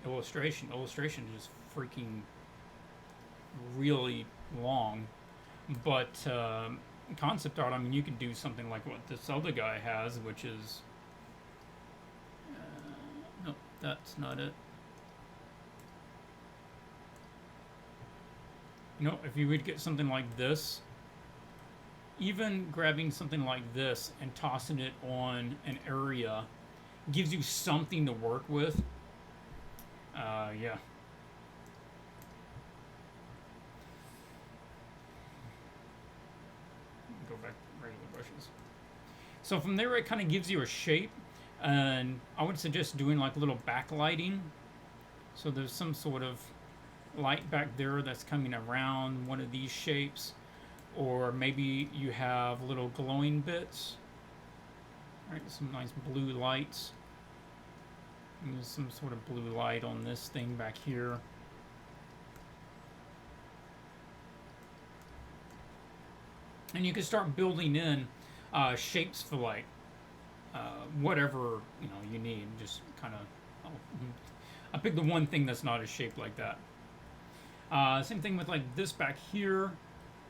illustration. Illustration is just freaking really long. But concept art, I mean, you can do something like what this other guy has, which is... no, that's not it. You know, if you would get something like this, even grabbing something like this and tossing it on an area gives you something to work with. Yeah. Go back to regular brushes. So from there, it kind of gives you a shape, and I would suggest doing like a little backlighting. So there's some sort of light back there that's coming around one of these shapes, or maybe you have little glowing bits. Right, some nice blue lights. And there's some sort of blue light on this thing back here. And you can start building in shapes for like whatever you need. Just kind of, I picked the one thing that's not a shape like that. Same thing with like this back here.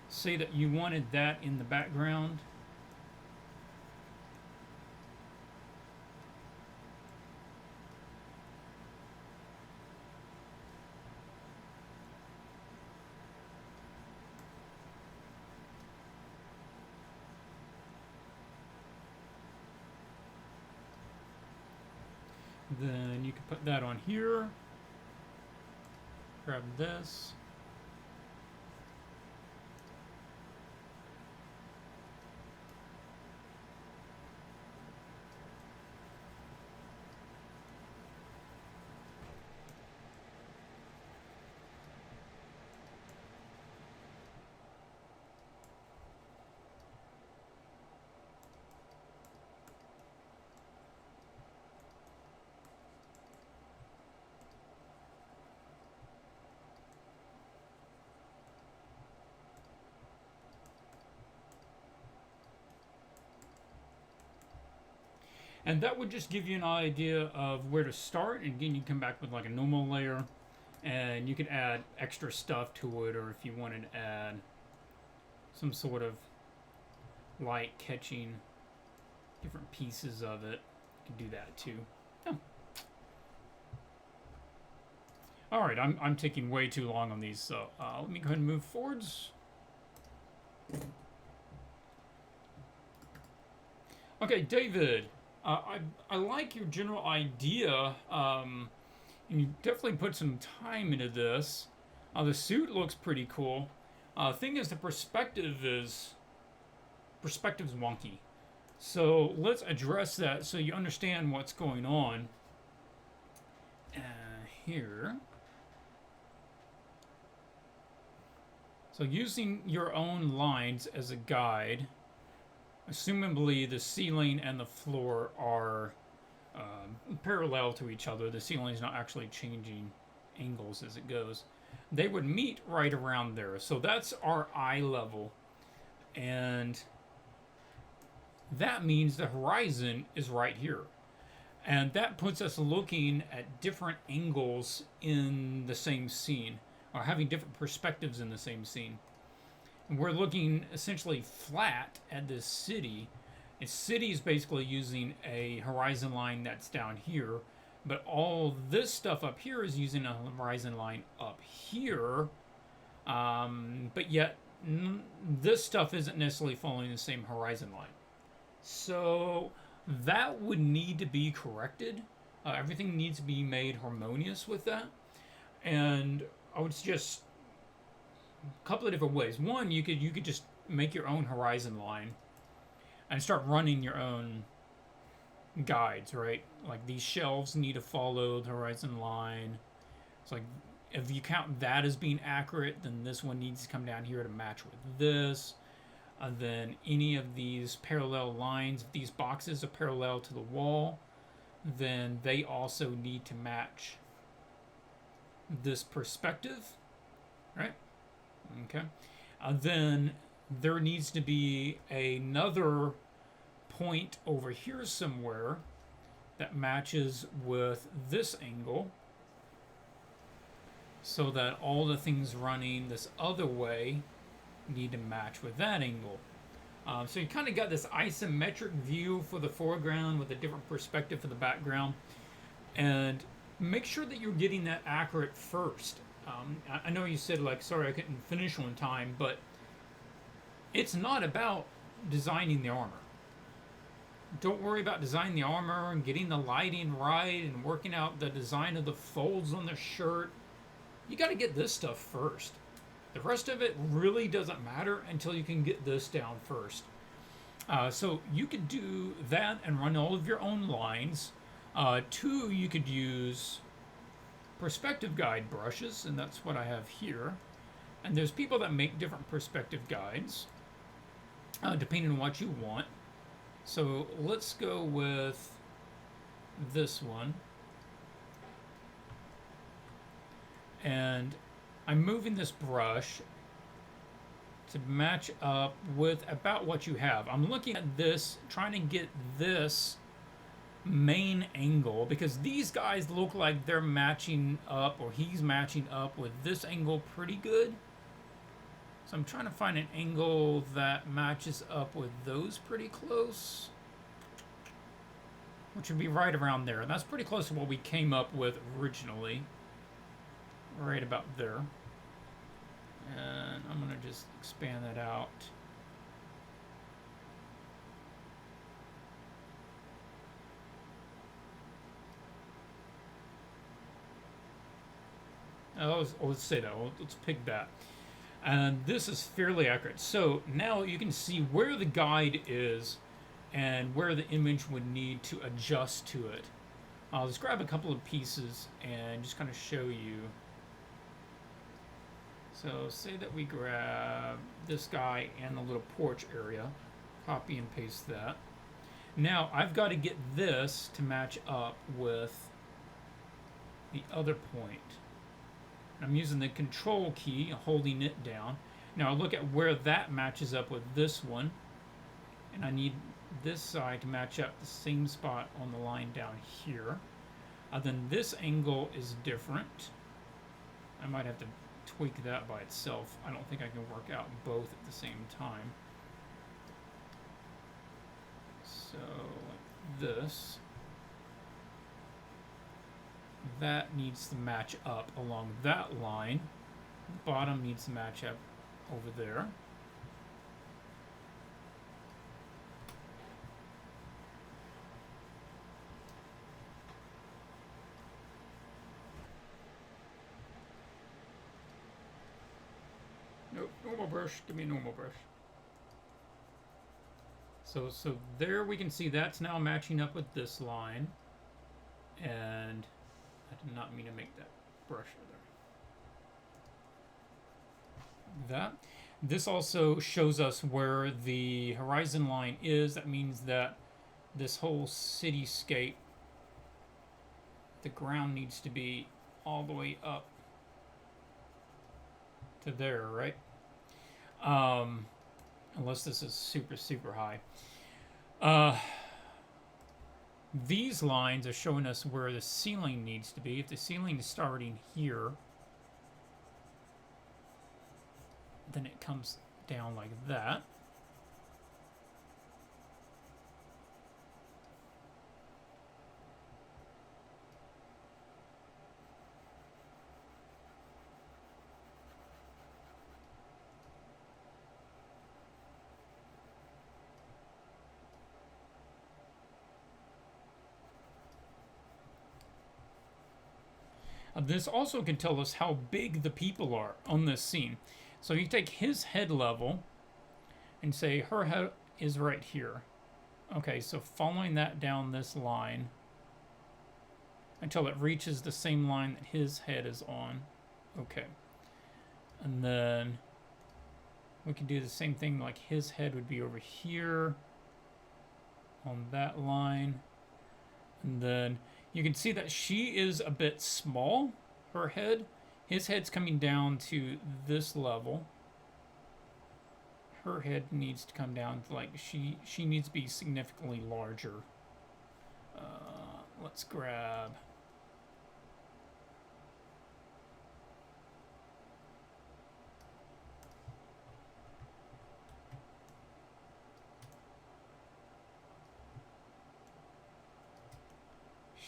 Say that you wanted that in the background. Then you can put that on here. Grab this. And that would just give you an idea of where to start. And again, you come back with like a normal layer, and you could add extra stuff to it, or if you wanted to add some sort of light catching different pieces of it, you can do that too. Oh. All right, I'm taking way too long on these, so let me go ahead and move forwards. Okay, David. I like your general idea, and you definitely put some time into this. The suit looks pretty cool. Thing is, the perspective's wonky. So let's address that so you understand what's going on. Here. So using your own lines as a guide. Assumably, the ceiling and the floor are parallel to each other. The ceiling is not actually changing angles as it goes. They would meet right around there. So that's our eye level. And that means the horizon is right here. And that puts us looking at different angles in the same scene, or having different perspectives in the same scene. And we're looking essentially flat at this city. And city is basically using a horizon line that's down here, but all this stuff up here is using a horizon line up here. But yet this stuff isn't necessarily following the same horizon line. So that would need to be corrected. Everything needs to be made harmonious with that. And I would suggest a couple of different ways. One, you could just make your own horizon line and start running your own guides, right? Like these shelves need to follow the horizon line. It's like if you count that as being accurate, then this one needs to come down here to match with this. And then any of these parallel lines, if these boxes are parallel to the wall, then they also need to match this perspective, right? Okay. Then there needs to be another point over here somewhere that matches with this angle, so that all the things running this other way need to match with that angle. So you kind of got this isometric view for the foreground with a different perspective for the background. And make sure that you're getting that accurate first. I know you said, like, sorry I couldn't finish on time, but it's not about designing the armor. Don't worry about designing the armor and getting the lighting right and working out the design of the folds on the shirt. You got to get this stuff first. The rest of it really doesn't matter until you can get this down first. So you could do that and run all of your own lines. Two, you could use perspective guide brushes, and that's what I have here. And there's people that make different perspective guides, depending on what you want. So let's go with this one. And I'm moving this brush to match up with about what you have. I'm looking at this, trying to get this main angle, because these guys look like they're matching up, or he's matching up with this angle pretty good. So I'm trying to find an angle that matches up with those pretty close, which would be right around there. And that's pretty close to what we came up with originally. Right about there. And I'm going to just expand that out. Let's say that. Let's pick that. And this is fairly accurate. So now you can see where the guide is and where the image would need to adjust to it. Let's grab a couple of pieces and just kind of show you. So say that we grab this guy and the little porch area, copy and paste that. Now I've got to get this to match up with the other point. I'm using the control key, holding it down. Now look at where that matches up with this one. And I need this side to match up the same spot on the line down here. Then this angle is different. I might have to tweak that by itself. I don't think I can work out both at the same time. So like this. That needs to match up along that line. The bottom needs to match up over there. Nope, normal brush. Give me a normal brush. So there we can see that's now matching up with this line. And I did not mean to make that brush there. That. This also shows us where the horizon line is. That means that this whole cityscape, the ground needs to be all the way up to there, right? Unless this is super, super high. These lines are showing us where the ceiling needs to be. If the ceiling is starting here, then it comes down like that. This also can tell us how big the people are on this scene. So you take his head level and say her head is right here. Okay, so following that down this line until it reaches the same line that his head is on. Okay. And then we can do the same thing, like his head would be over here on that line. And then you can see that she is a bit small, her head. His head's coming down to this level. Her head needs to come down to like, she needs to be significantly larger. Let's grab...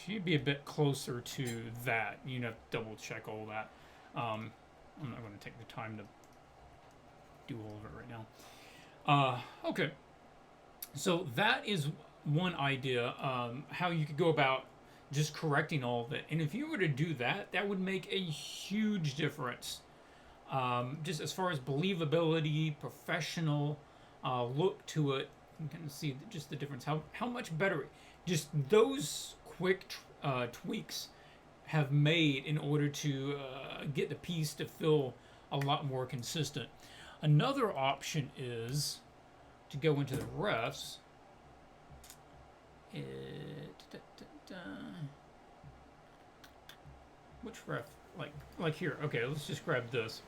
She'd be a bit closer to that. You have to double check all that. I'm not going to take the time to do all of it right now. Okay. So that is one idea, how you could go about just correcting all of it. And if you were to do that, that would make a huge difference. Just as far as believability, professional look to it. You can see just the difference. How much better just those quick tweaks have made in order to get the piece to feel a lot more consistent. Another option is to go into the refs. Which ref? Like here. Okay, let's just grab this.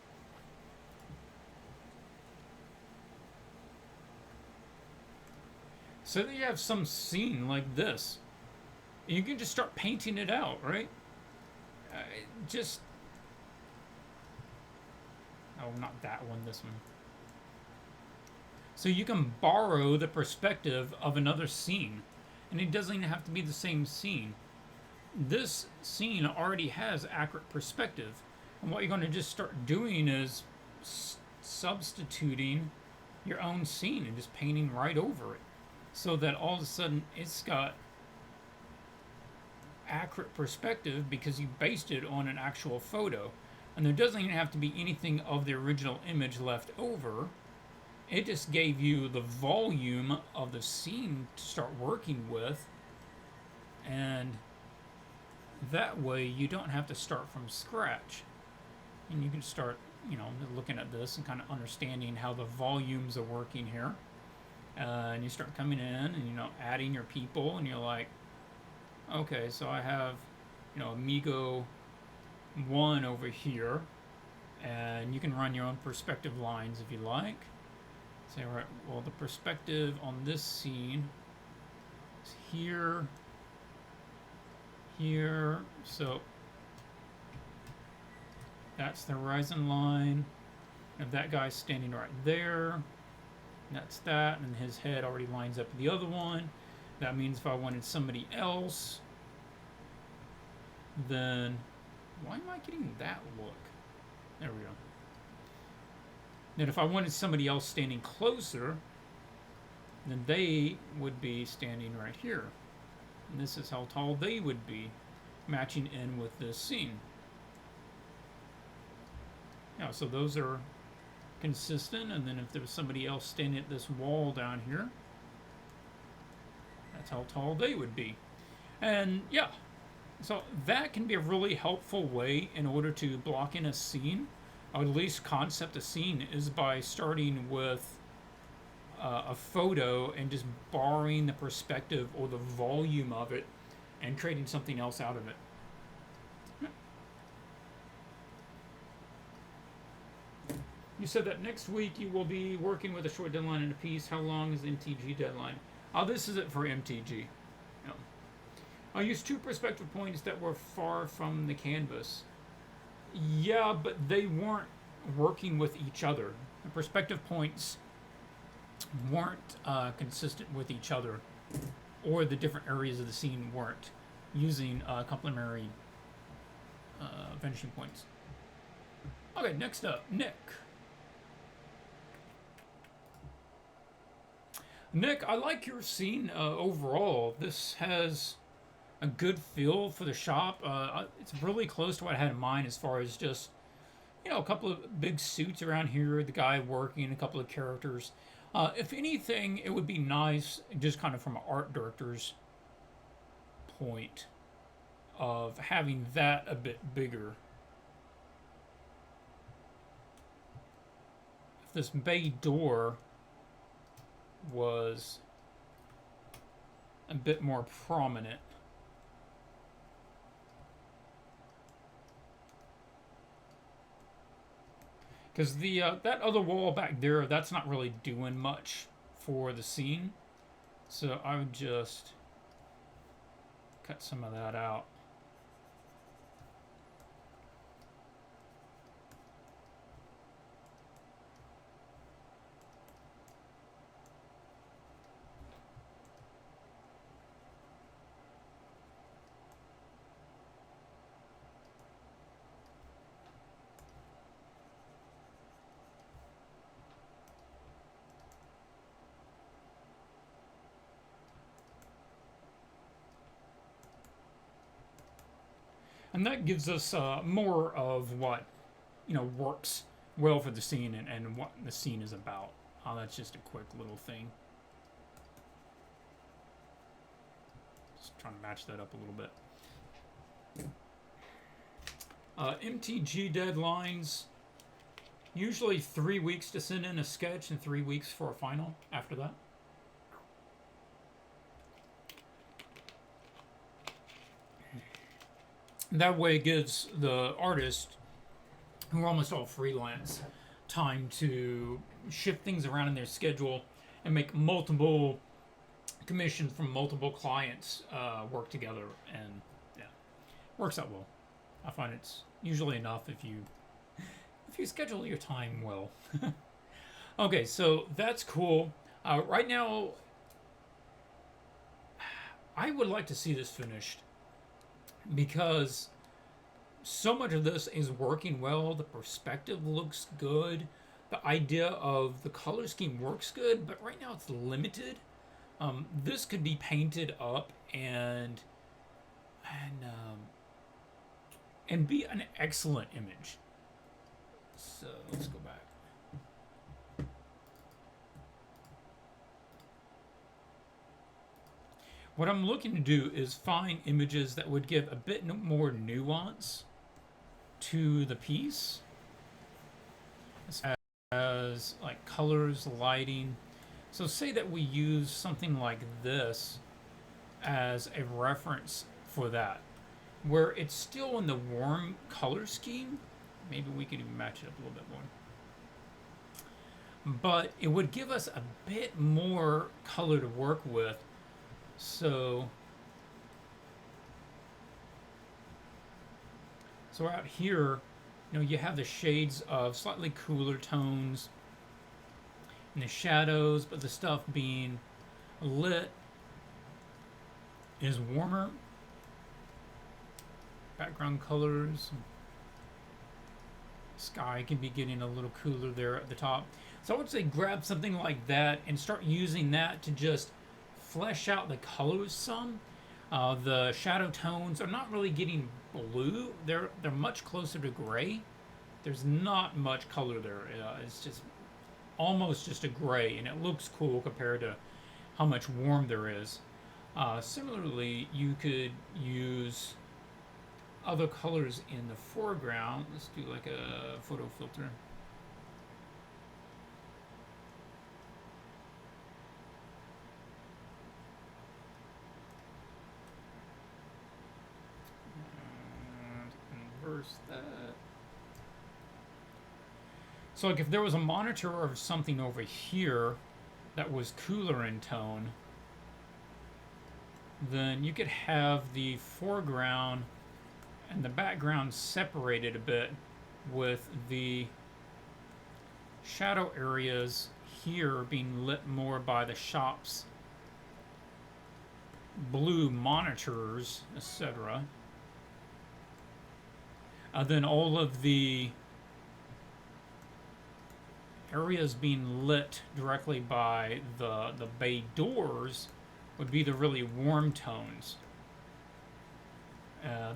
So that you have some scene like this. You can just start painting it out, right? Oh, not that one, this one. So you can borrow the perspective of another scene. And it doesn't even have to be the same scene. This scene already has accurate perspective. And what you're going to just start doing is substituting your own scene and just painting right over it. So that all of a sudden it's got accurate perspective because you based it on an actual photo. And there doesn't even have to be anything of the original image left over. It just gave you the volume of the scene to start working with. And that way you don't have to start from scratch. And you can start, you know, looking at this and kind of understanding how the volumes are working here. And you start coming in and, you know, adding your people, and you're like, okay, so I have, you know, Amigo 1 over here, and you can run your own perspective lines if you like. Say, right, well, the perspective on this scene is here, here, so that's the horizon line. If that guy's standing right there, that's that, and his head already lines up with the other one. That means if I wanted somebody else, then why am I getting that look? There we go. Then if I wanted somebody else standing closer, then they would be standing right here. And this is how tall they would be, matching in with this scene. Yeah, so those are consistent, and then if there was somebody else standing at this wall down here, that's how tall they would be. And yeah, so that can be a really helpful way in order to block in a scene, or at least concept a scene, is by starting with a photo and just borrowing the perspective or the volume of it and creating something else out of it. You said that next week you will be working with a short deadline and a piece. How long is the MTG deadline? Oh, this is it for MTG. No. I used 2 perspective points that were far from the canvas. Yeah, but they weren't working with each other. The perspective points weren't consistent with each other, or the different areas of the scene weren't using complementary vanishing points. Okay, next up, Nick. Nick, I like your scene overall. This has a good feel for the shop. It's really close to what I had in mind as far as just, you know, a couple of big suits around here, the guy working, a couple of characters. If anything, it would be nice, just kind of from an art director's point, of having that a bit bigger. If this bay door was a bit more prominent. Because the that other wall back there, that's not really doing much for the scene. So I would just cut some of that out. And that gives us more of what, you know, works well for the scene and what the scene is about. That's just a quick little thing. Just trying to match that up a little bit. MTG deadlines, usually 3 weeks to send in a sketch and 3 weeks for a final after that. That way it gives the artist, who are almost all freelance, time to shift things around in their schedule and make multiple commissions from multiple clients work together, and yeah, works out well. I find it's usually enough if you schedule your time well. Okay, so that's cool. Right now, I would like to see this finished, because so much of this is working well. The perspective looks good. The idea of the color scheme works good, but right now it's limited. This could be painted up and be an excellent image. So let's go back. What I'm looking to do is find images that would give a bit more nuance to the piece, as like colors, lighting. So say that we use something like this as a reference for that, where it's still in the warm color scheme. Maybe we could even match it up a little bit more. But it would give us a bit more color to work with. So out here, you know, you have the shades of slightly cooler tones and the shadows, but the stuff being lit is warmer. Background colors. Sky can be getting a little cooler there at the top. So I would say grab something like that and start using that to just flesh out the colors some. The shadow tones are not really getting blue. They're much closer to gray. There's not much color there. It's just almost just a gray, and it looks cool compared to how much warm there is. Similarly, you could use other colors in the foreground. Let's do like a photo filter. Inverse that. So like if there was a monitor or something over here that was cooler in tone, then you could have the foreground and the background separated a bit, with the shadow areas here being lit more by the shop's blue monitors, etc. Then all of the areas being lit directly by the bay doors would be the really warm tones.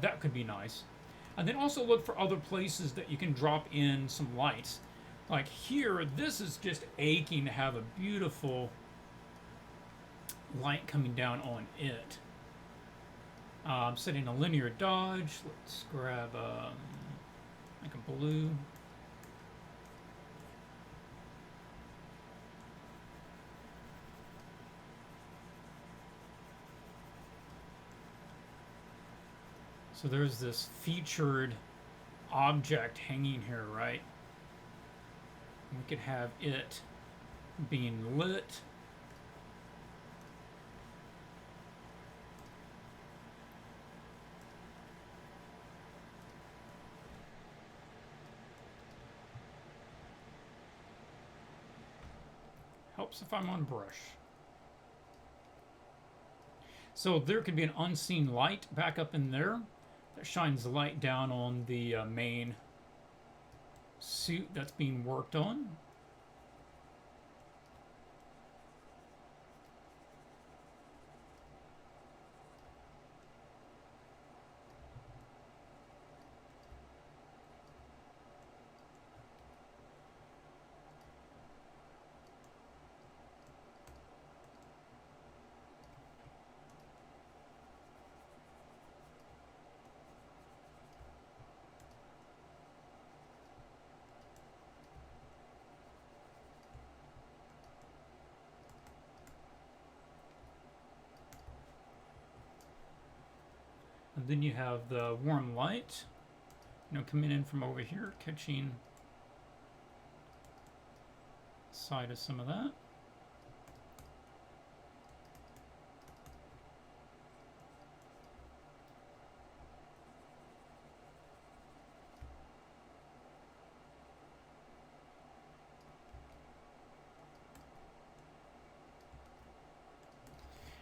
That could be nice. And then also look for other places that you can drop in some lights. Like here, this is just aching to have a beautiful light coming down on it. I'm setting a linear dodge. Let's grab like a blue. So there's this featured object hanging here, right? We could have it being lit. Helps if I'm on brush. So there could be an unseen light back up in there that shines the light down on the main suit that's being worked on. And then you have the warm light, you know, coming in from over here, catching side of some of that.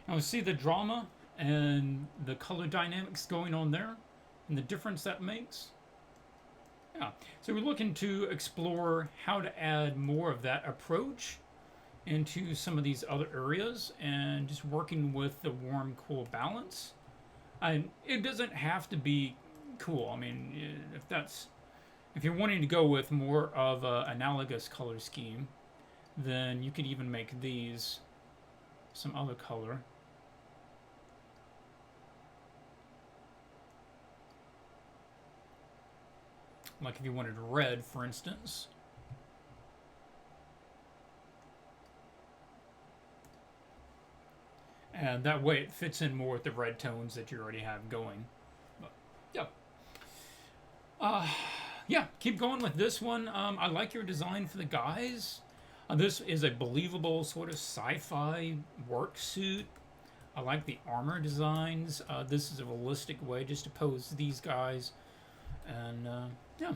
Now we see the drama and the color dynamics going on there and the difference that makes. Yeah, so we're looking to explore how to add more of that approach into some of these other areas and just working with the warm cool balance. And it doesn't have to be cool. I mean, if that's If you're wanting to go with more of an analogous color scheme, then you could even make these some other color. Like if you wanted red, for instance. And that way it fits in more with the red tones that you already have going. But, yeah. Yeah, keep going with this one. I like your design for the guys. This is a believable sort of sci-fi work suit. I like the armor designs. This is a realistic way just to pose these guys. And, yeah.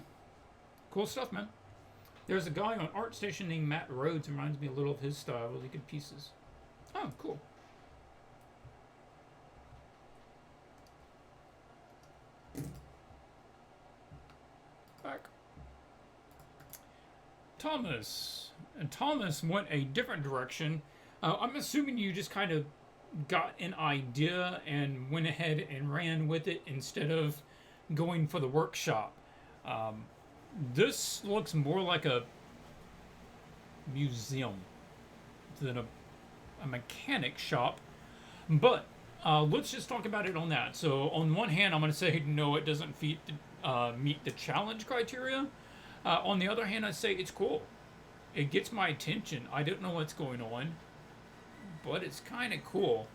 Cool stuff, man. There's a guy on ArtStation named Matt Rhodes. Reminds me a little of his style. Really good pieces. Oh, cool. Back. Thomas. And Thomas went a different direction. I'm assuming you just kind of got an idea and went ahead and ran with it instead of going for the workshop. This looks more like a museum than a mechanic shop. But let's just talk about it on that. So on one hand, I'm going to say, no, it doesn't meet the challenge criteria. On the other hand, I say it's cool. It gets my attention. I don't know what's going on, but it's kind of cool.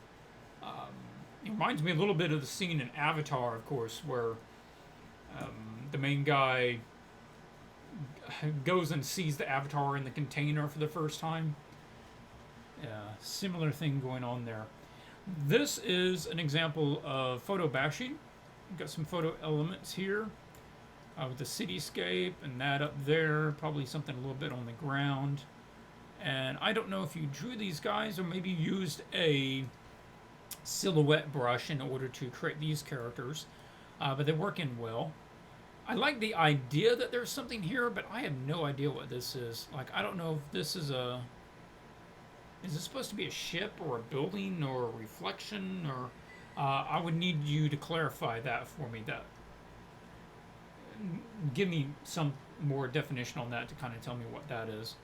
It reminds me a little bit of the scene in Avatar, of course, where the main guy goes and sees the Avatar in the container for the first time. Yeah, similar thing going on there. This is an example of photo bashing. We've got some photo elements here with the cityscape and that up there, probably something a little bit on the ground. And I don't know if you drew these guys or maybe used a silhouette brush in order to create these characters, but they're working well. I like the idea that there's something here, but I have no idea what this is. Like, I don't know if this is a... Is this supposed to be a ship or a building or a reflection? Or I would need you to clarify that for me. That give me some more definition on that to kind of tell me what that is.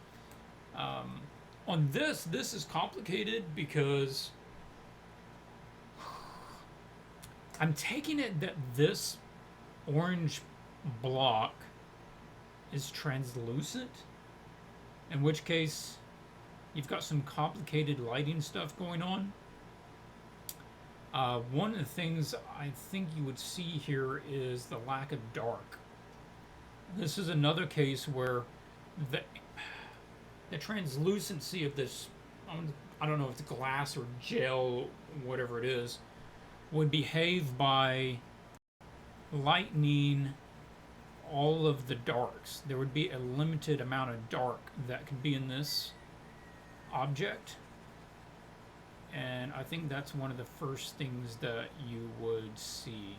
On this is complicated because I'm taking it that this orange block is translucent, in which case you've got some complicated lighting stuff going on. One of the things I think you would see here is the lack of dark. This is another case where the translucency of this, I don't know if it's glass or gel, whatever it is, would behave by lightening all of the darks. There would be a limited amount of dark that could be in this object, and I think that's one of the first things that you would see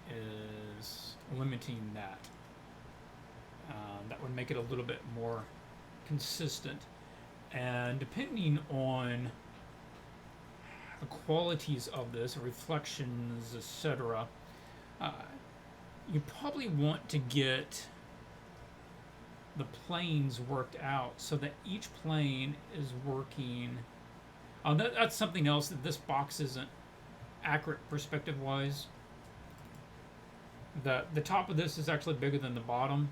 is limiting that. That would make it a little bit more consistent, and depending on the qualities of this, reflections, etc., you probably want to get the planes worked out so that each plane is working. That's something else, that this box isn't accurate perspective wise. The top of this is actually bigger than the bottom,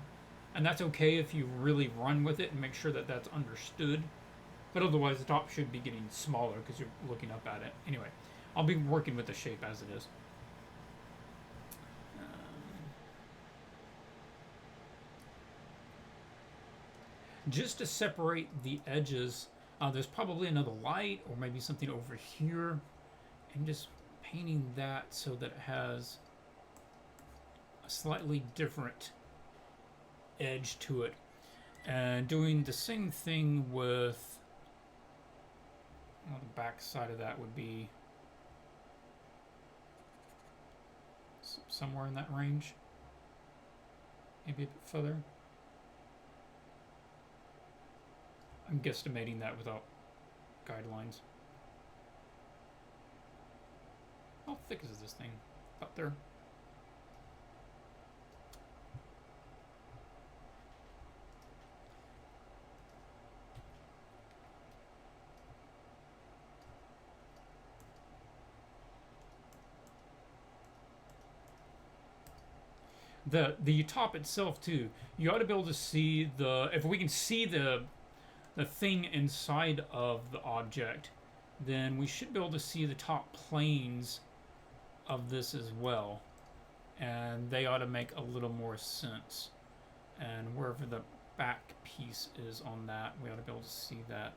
and that's okay if you really run with it and make sure that that's understood, but otherwise the top should be getting smaller because you're looking up at it. Anyway, I'll be working with the shape as it is. Just to separate the edges, there's probably another light or maybe something over here, and just painting that so that it has a slightly different edge to it, and doing the same thing with, well, the back side of that would be somewhere in that range, maybe a bit further. I'm guesstimating that without guidelines. How thick is this thing? Up there. the top itself too. You ought to be able to see if we can see the thing inside of the object, then we should be able to see the top planes of this as well, and they ought to make a little more sense. And wherever the back piece is on that, we ought to be able to see that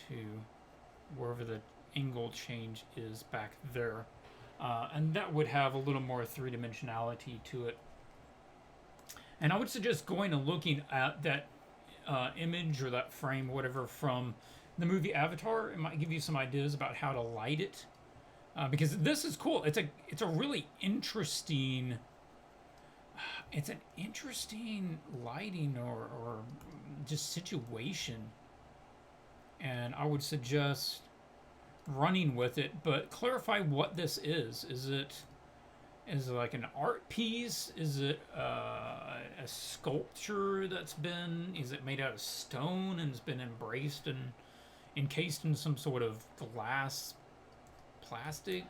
too, wherever the angle change is back there, and that would have a little more three-dimensionality to it. And I would suggest going and looking at that image or that frame, whatever, from the movie Avatar. It might give you some ideas about how to light it, because this is cool. It's a really interesting. It's an interesting lighting or just situation, and I would suggest running with it, but clarify what this is. Is it like an art piece? Is it a sculpture is it made out of stone and has been embraced and encased in some sort of glass, plastic?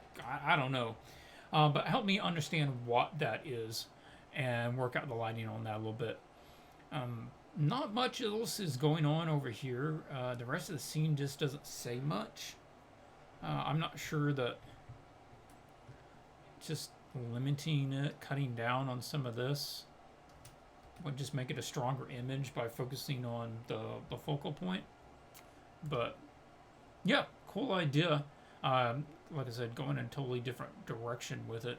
I don't know. But help me understand what that is and work out the lighting on that a little bit. Not much else is going on over here. The rest of the scene just doesn't say much. I'm not sure that just limiting it, cutting down on some of this would just make it a stronger image by focusing on the focal point. But yeah, cool idea. Like I said, going in a totally different direction with it.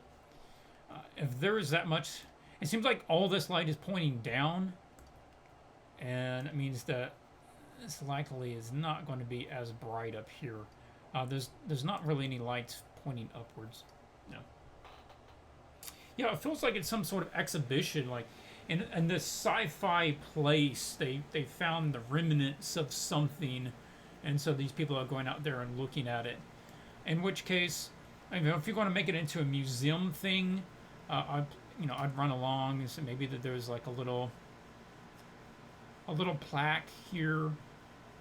If there is that much, it seems like all this light is pointing down, and it means that this likely is not going to be as bright up here. There's not really any lights pointing upwards. No. Yeah, it feels like it's some sort of exhibition, like in this sci-fi place. They found the remnants of something, and so these people are going out there and looking at it. In which case, if you're going to make it into a museum thing, I'd run along and say maybe that there's like a little plaque here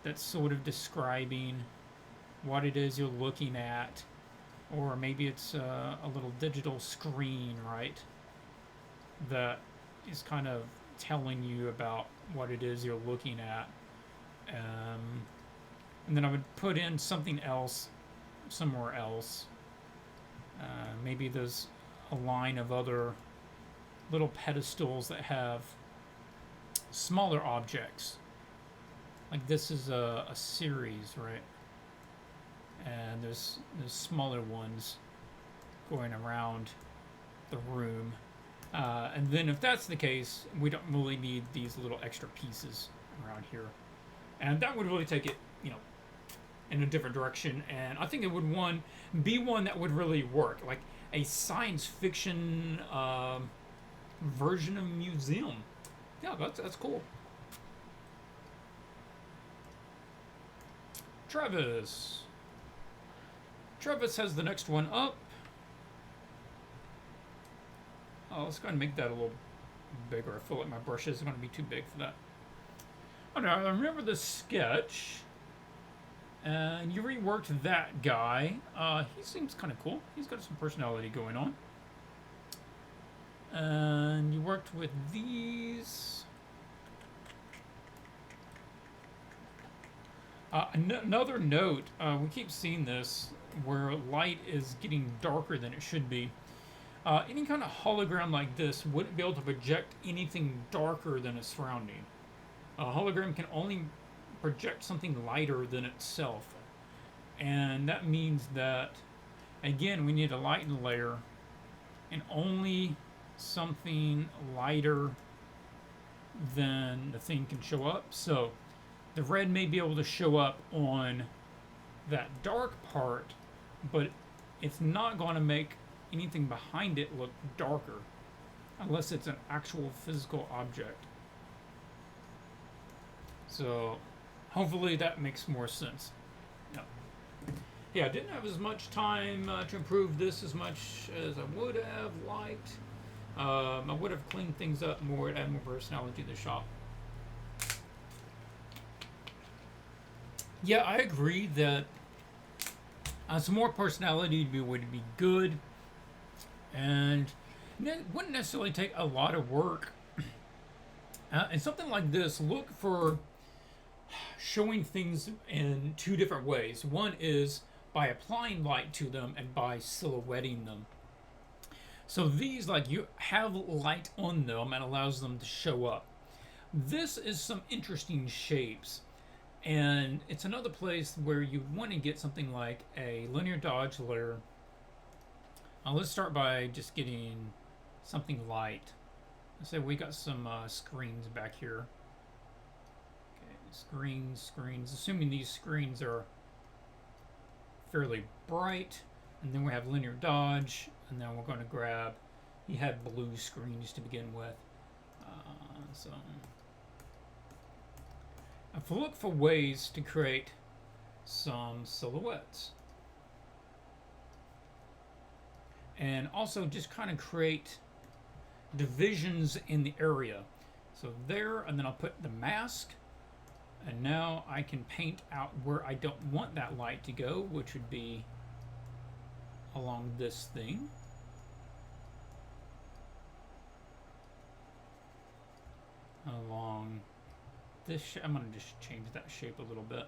that's sort of describing what it is you're looking at, or maybe it's a little digital screen, right, that is kind of telling you about what it is you're looking at. And then I would put in something else somewhere else. Maybe there's a line of other little pedestals that have smaller objects. Like this is a series, right? And there's smaller ones going around the room. And then if that's the case, we don't really need these little extra pieces around here. And that would really take it, in a different direction. And I think it would be one that would really work. Like a science fiction version of museum. Yeah, that's cool. Travis has the next one up. Oh, let's go ahead and make that a little bigger. I feel like my brushes are going to be too big for that. Okay, I remember the sketch. And you reworked that guy. He seems kind of cool. He's got some personality going on. And you worked with these. Another note, we keep seeing this, where light is getting darker than it should be. Any kind of hologram like this wouldn't be able to project anything darker than its surrounding. A hologram can only project something lighter than itself. And that means that, again, we need a lighten layer, and only something lighter than the thing can show up. So the red may be able to show up on that dark part, but it's not going to make anything behind it look darker unless it's an actual physical object. So hopefully that makes more sense. Yeah, I didn't have as much time to improve this as much as I would have liked. I would have cleaned things up more and add more personality to the shop. Yeah, I agree that some more personality would be good. And It wouldn't necessarily take a lot of work. And something like this, look for showing things in two different ways. One is by applying light to them and by silhouetting them. So these, like, you have light on them and allows them to show up. This is some interesting shapes. And it's another place where you want to get something like a linear dodge layer. Let's start by just getting something light. Let's say we got some screens back here. Okay, screens. Assuming these screens are fairly bright. And then we have linear dodge. And then we're going to grab, he had blue screens to begin with. So if we look for ways to create some silhouettes. And also just kind of create divisions in the area. So there, and then I'll put the mask. And now I can paint out where I don't want that light to go, which would be along this thing. Along this, I'm going to just change that shape a little bit.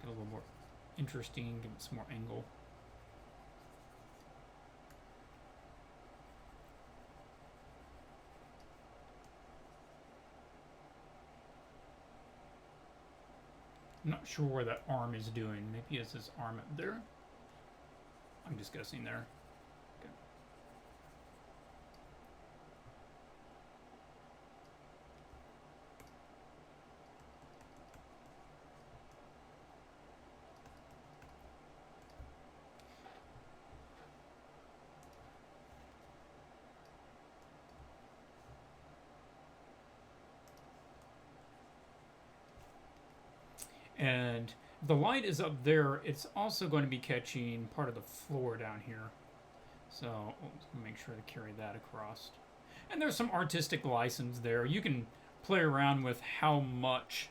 Get a little more interesting, give it some more angle. I'm not sure where that arm is doing. Maybe it's his arm up there. I'm just guessing there. Okay. And the light is up there. It's also going to be catching part of the floor down here. So let's make sure to carry that across. And there's some artistic license there. You can play around with how much,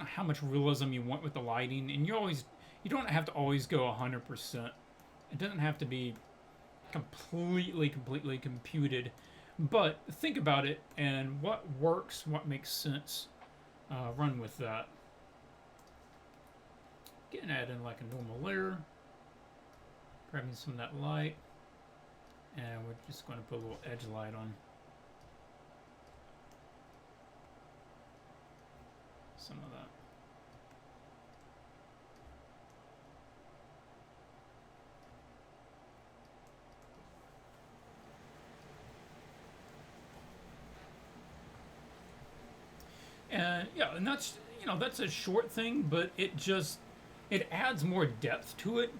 how much realism you want with the lighting. And you don't have to always go 100%. It doesn't have to be completely computed. But think about it and what works, what makes sense. Run with that. Getting add in like a normal layer. Grabbing some of that light. And we're just going to put a little edge light on some of that. And yeah, and that's, that's a short thing, but it adds more depth to it.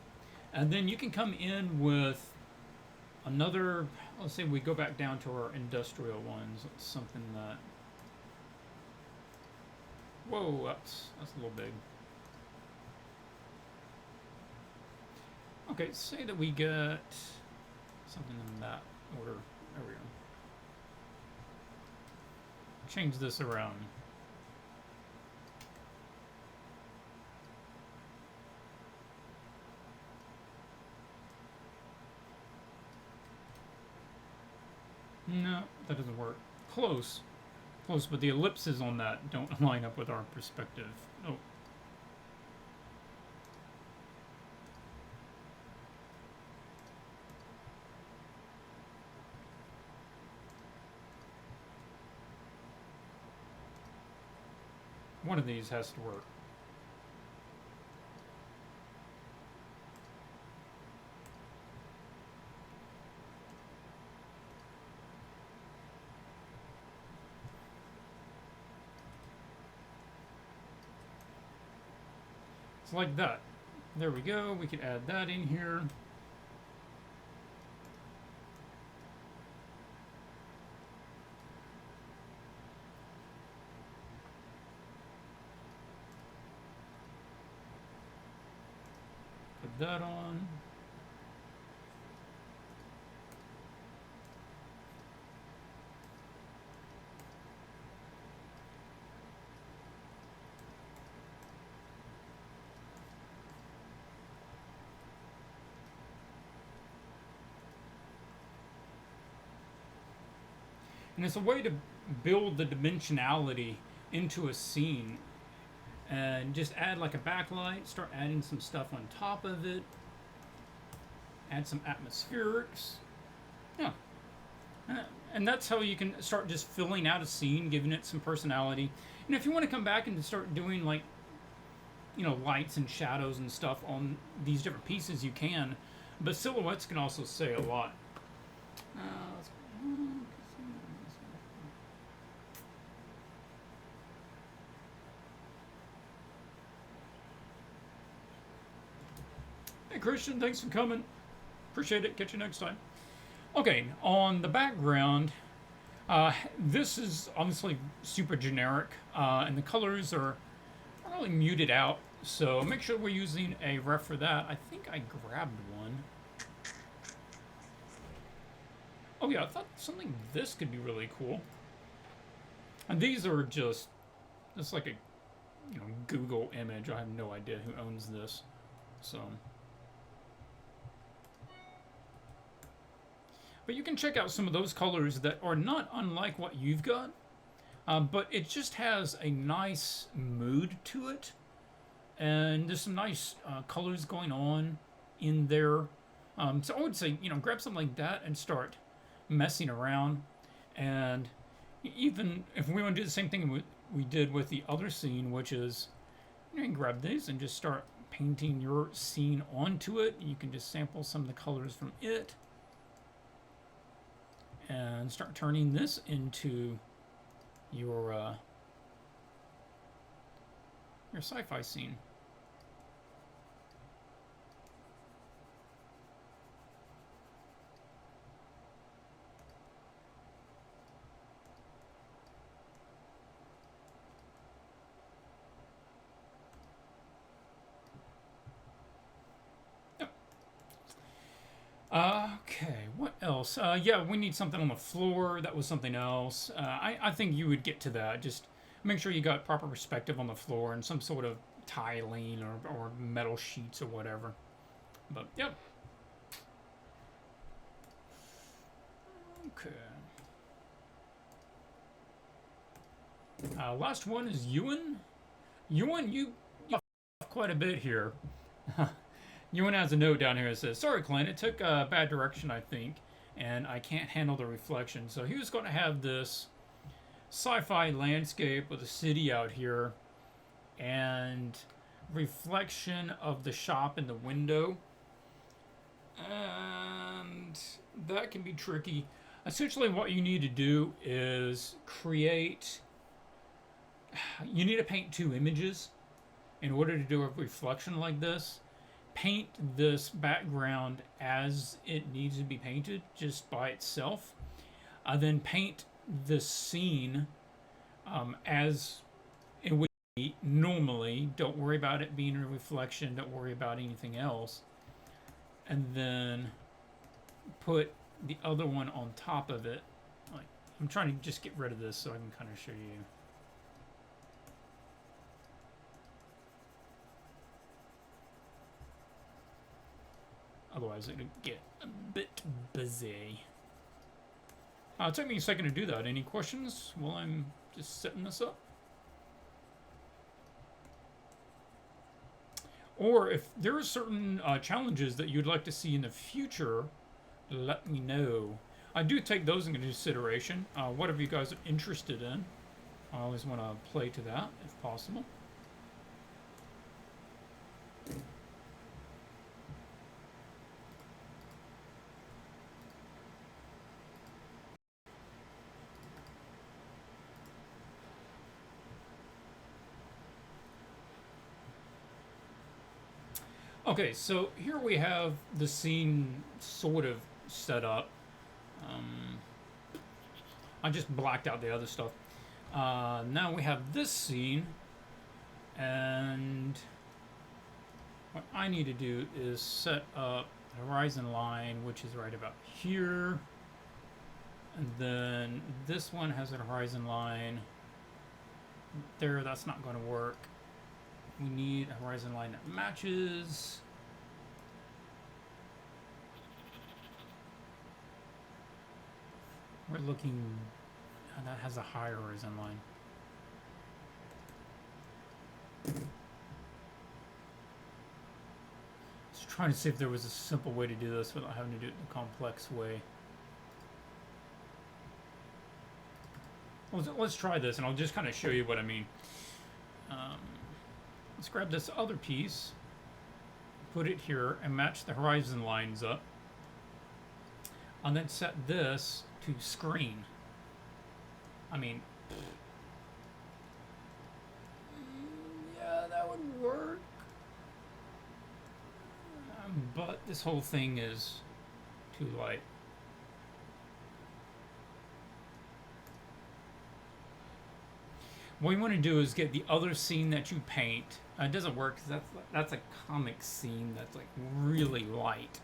And then you can come in with another, let's say we go back down to our industrial ones. It's something that, whoa, that's a little big. Okay, say that we get something in that order. There we go. Change this around. No, that doesn't work. Close, but the ellipses on that don't line up with our perspective. Oh. One of these has to work. Like that. There we go. We can add that in here. Put that on. And it's a way to build the dimensionality into a scene. And just add like a backlight, start adding some stuff on top of it. Add some atmospherics. Yeah. And that's how you can start just filling out a scene, giving it some personality. And if you want to come back and start doing like, you know, lights and shadows and stuff on these different pieces, you can. But silhouettes can also say a lot. Hey Christian, thanks for coming. Appreciate it. Catch you next time. Okay, on the background, this is honestly super generic, and the colors are really muted out. So make sure we're using a ref for that. I think I grabbed one. Oh yeah, I thought something this could be really cool. And these are just like a, you know, Google image. I have no idea who owns this. So, but you can check out some of those colors that are not unlike what you've got, but it just has a nice mood to it. And there's some nice colors going on in there. So I would say, you know, grab something like that and start messing around. And even if we want to do the same thing we did with the other scene, which is, you can grab these and just start painting your scene onto it. You can just sample some of the colors from it and start turning this into your sci-fi scene. Okay, what else? Yeah, we need something on the floor. That was something else. I think you would get to that. Just make sure you got proper perspective on the floor and some sort of tiling or metal sheets or whatever. But, yep. Okay. Last one is Ewan. Ewan, you quite a bit here. Ewan has a note down here that says, "Sorry, Clint, it took a bad direction, I think, and I can't handle the reflection." So he was going to have this sci-fi landscape with a city out here and reflection of the shop in the window. And that can be tricky. Essentially, what you need to do is you need to paint two images in order to do a reflection like this. Paint this background as it needs to be painted just by itself. Then paint this scene as it would be normally. Don't worry about it being a reflection. Don't worry about anything else. And then put the other one on top of it. Like, I'm trying to just get rid of this so I can kind of show you. Otherwise, it'll get a bit busy. It took me a second to do that. Any questions while I'm just setting this up? Or if there are certain challenges that you'd like to see in the future, let me know. I do take those into consideration. Whatever you guys are interested in, I always want to play to that if possible. Okay, so here we have the scene sort of set up. I just blacked out the other stuff. Now we have this scene, and what I need to do is set up the horizon line, which is right about here. And then this one has a horizon line. There, that's not going to work. We need a horizon line that matches. We're looking And that has a high horizon line. Just trying to see if there was a simple way to do this without having to do it in a complex way. Let's try this, and I'll just kind of show you what I mean. Let's grab this other piece, put it here, and match the horizon lines up. And then set this to screen. I mean, yeah, that would work. But this whole thing is too light. What you want to do is get the other scene that you paint. It doesn't work because that's a comic scene that's like really light.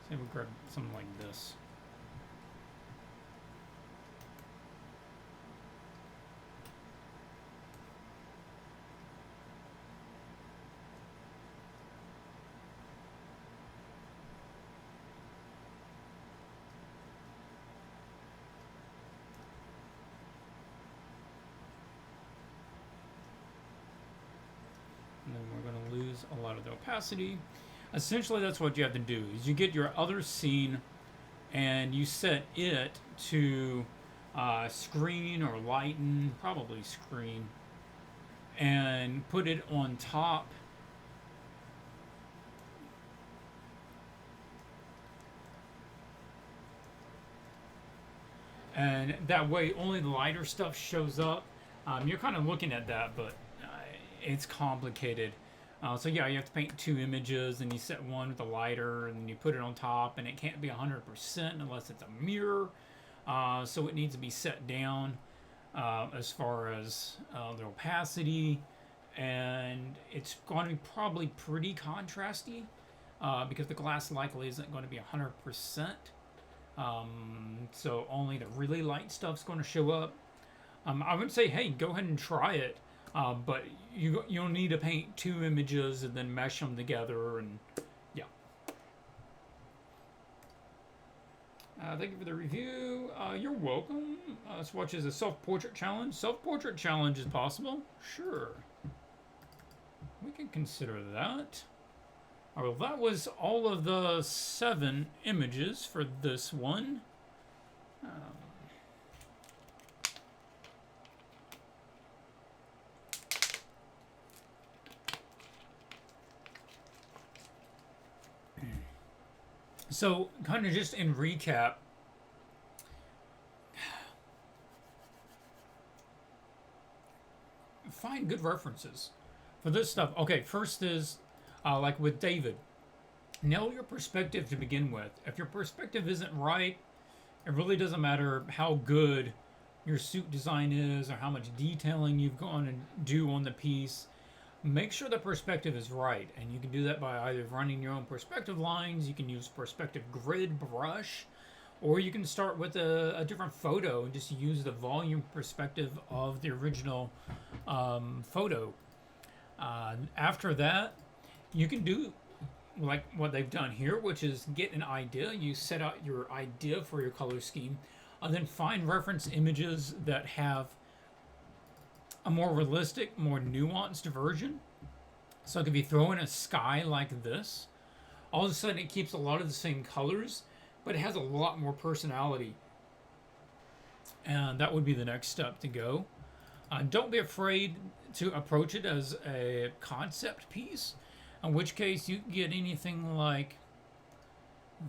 Say we grab something like this. And then we're going to lose a lot of the opacity. Essentially, that's what you have to do, is you get your other scene and you set it to screen or lighten, probably screen, and put it on top. And that way, only the lighter stuff shows up. You're kind of looking at that, but it's complicated. So yeah, you have to paint two images, and you set one with a lighter, and then you put it on top, and it can't be 100% unless it's a mirror. So it needs to be set down as far as the opacity, and it's going to be probably pretty contrasty because the glass likely isn't going to be 100%. So only the really light stuff's going to show up. I would say, hey, go ahead and try it. But you'll need to paint two images and then mesh them together, and yeah. Thank you for the review. You're welcome. Swatches a self-portrait challenge. Self-portrait challenge is possible? Sure. We can consider that. Well, that was all of the 7 images for this one. So, kind of just in recap, find good references for this stuff. Okay, first is, like with David, nail your perspective to begin with. If your perspective isn't right, it really doesn't matter how good your suit design is or how much detailing you've gone and do on the piece. Make sure the perspective is right, and you can do that by either running your own perspective lines, you can use perspective grid brush, or you can start with a different photo and just use the volume perspective of the original photo. After that, you can do like what they've done here, which is get an idea. You set out your idea for your color scheme, and then find reference images that have a more realistic, more nuanced version. So it could be throwing a sky like this. All of a sudden it keeps a lot of the same colors, but it has a lot more personality. And that would be the next step to go. Don't be afraid to approach it as a concept piece, in which case you can get anything like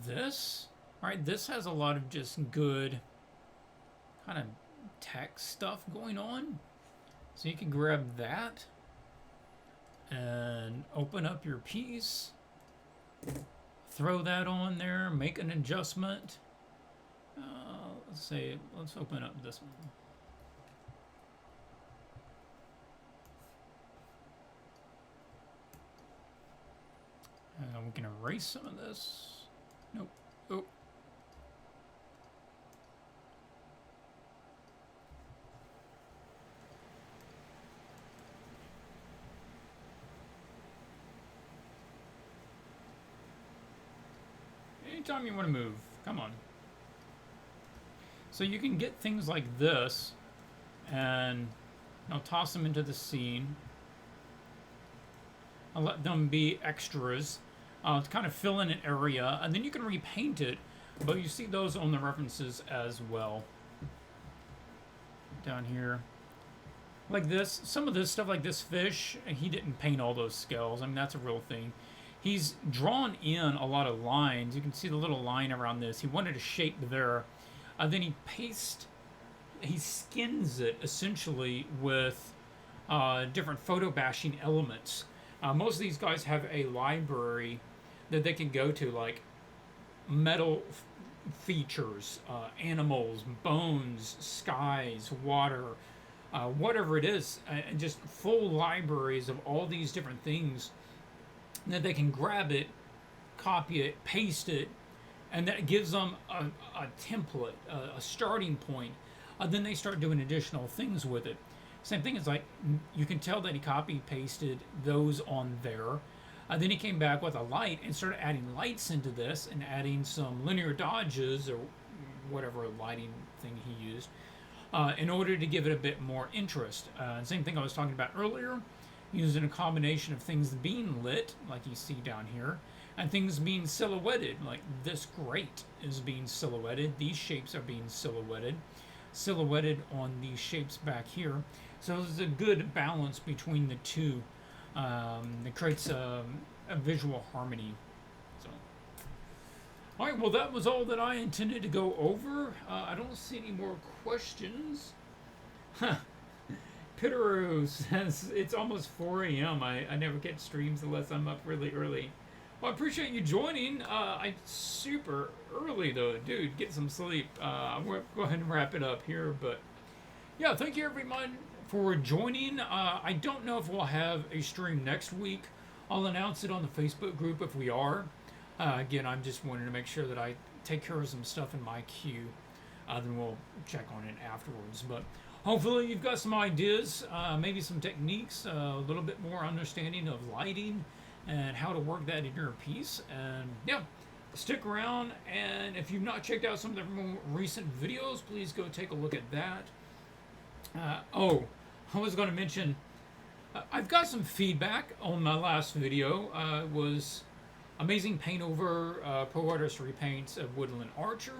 this. Right, this has a lot of just good kind of text stuff going on. So you can grab that and open up your piece, throw that on there, make an adjustment. Let's open up this one. And we can erase some of this. Nope. Oh. anytime you want to move. Come on. So you can get things like this and I'll toss them into the scene. I'll let them be extras to kind of fill in an area, and then you can repaint it, but you see those on the references as well. Down here. Like this, some of this stuff like this fish, he didn't paint all those scales. I mean, that's a real thing. He's drawn in a lot of lines. You can see the little line around this. He wanted to shape there. Then he skins it essentially with different photo bashing elements. Most of these guys have a library that they can go to, like metal features, animals, bones, skies, water, whatever it is, and just full libraries of all these different things that they can grab it, copy it, paste it, and that gives them a template, a starting point. Then they start doing additional things with it. Same thing is like, you can tell that he copy pasted those on there. Then he came back with a light and started adding lights into this and adding some linear dodges or whatever lighting thing he used in order to give it a bit more interest. Same thing I was talking about earlier, using a combination of things being lit, like you see down here, and things being silhouetted, like this grate is being silhouetted, these shapes are being silhouetted on these shapes back here. So there's a good balance between the two. It creates a visual harmony. So, all right, well, that was all that I intended to go over. I don't see any more questions. Pitaro says it's almost 4 a.m. I never get streams unless I'm up really early. Well, I appreciate you joining. I super early though, dude. Get some sleep. I'm gonna go ahead and wrap it up here, but yeah, thank you everyone for joining. I don't know if we'll have a stream next week. I'll announce it on the Facebook group if we are. Again, I'm just wanting to make sure that I take care of some stuff in my queue. Then we'll check on it afterwards. But hopefully you've got some ideas, maybe some techniques, a little bit more understanding of lighting and how to work that in your piece. And yeah, stick around. And if you've not checked out some of the more recent videos, please go take a look at that. I was going to mention, I've got some feedback on my last video. Was Amazing Paint Over Pro Artist Repaints of Woodland Archer.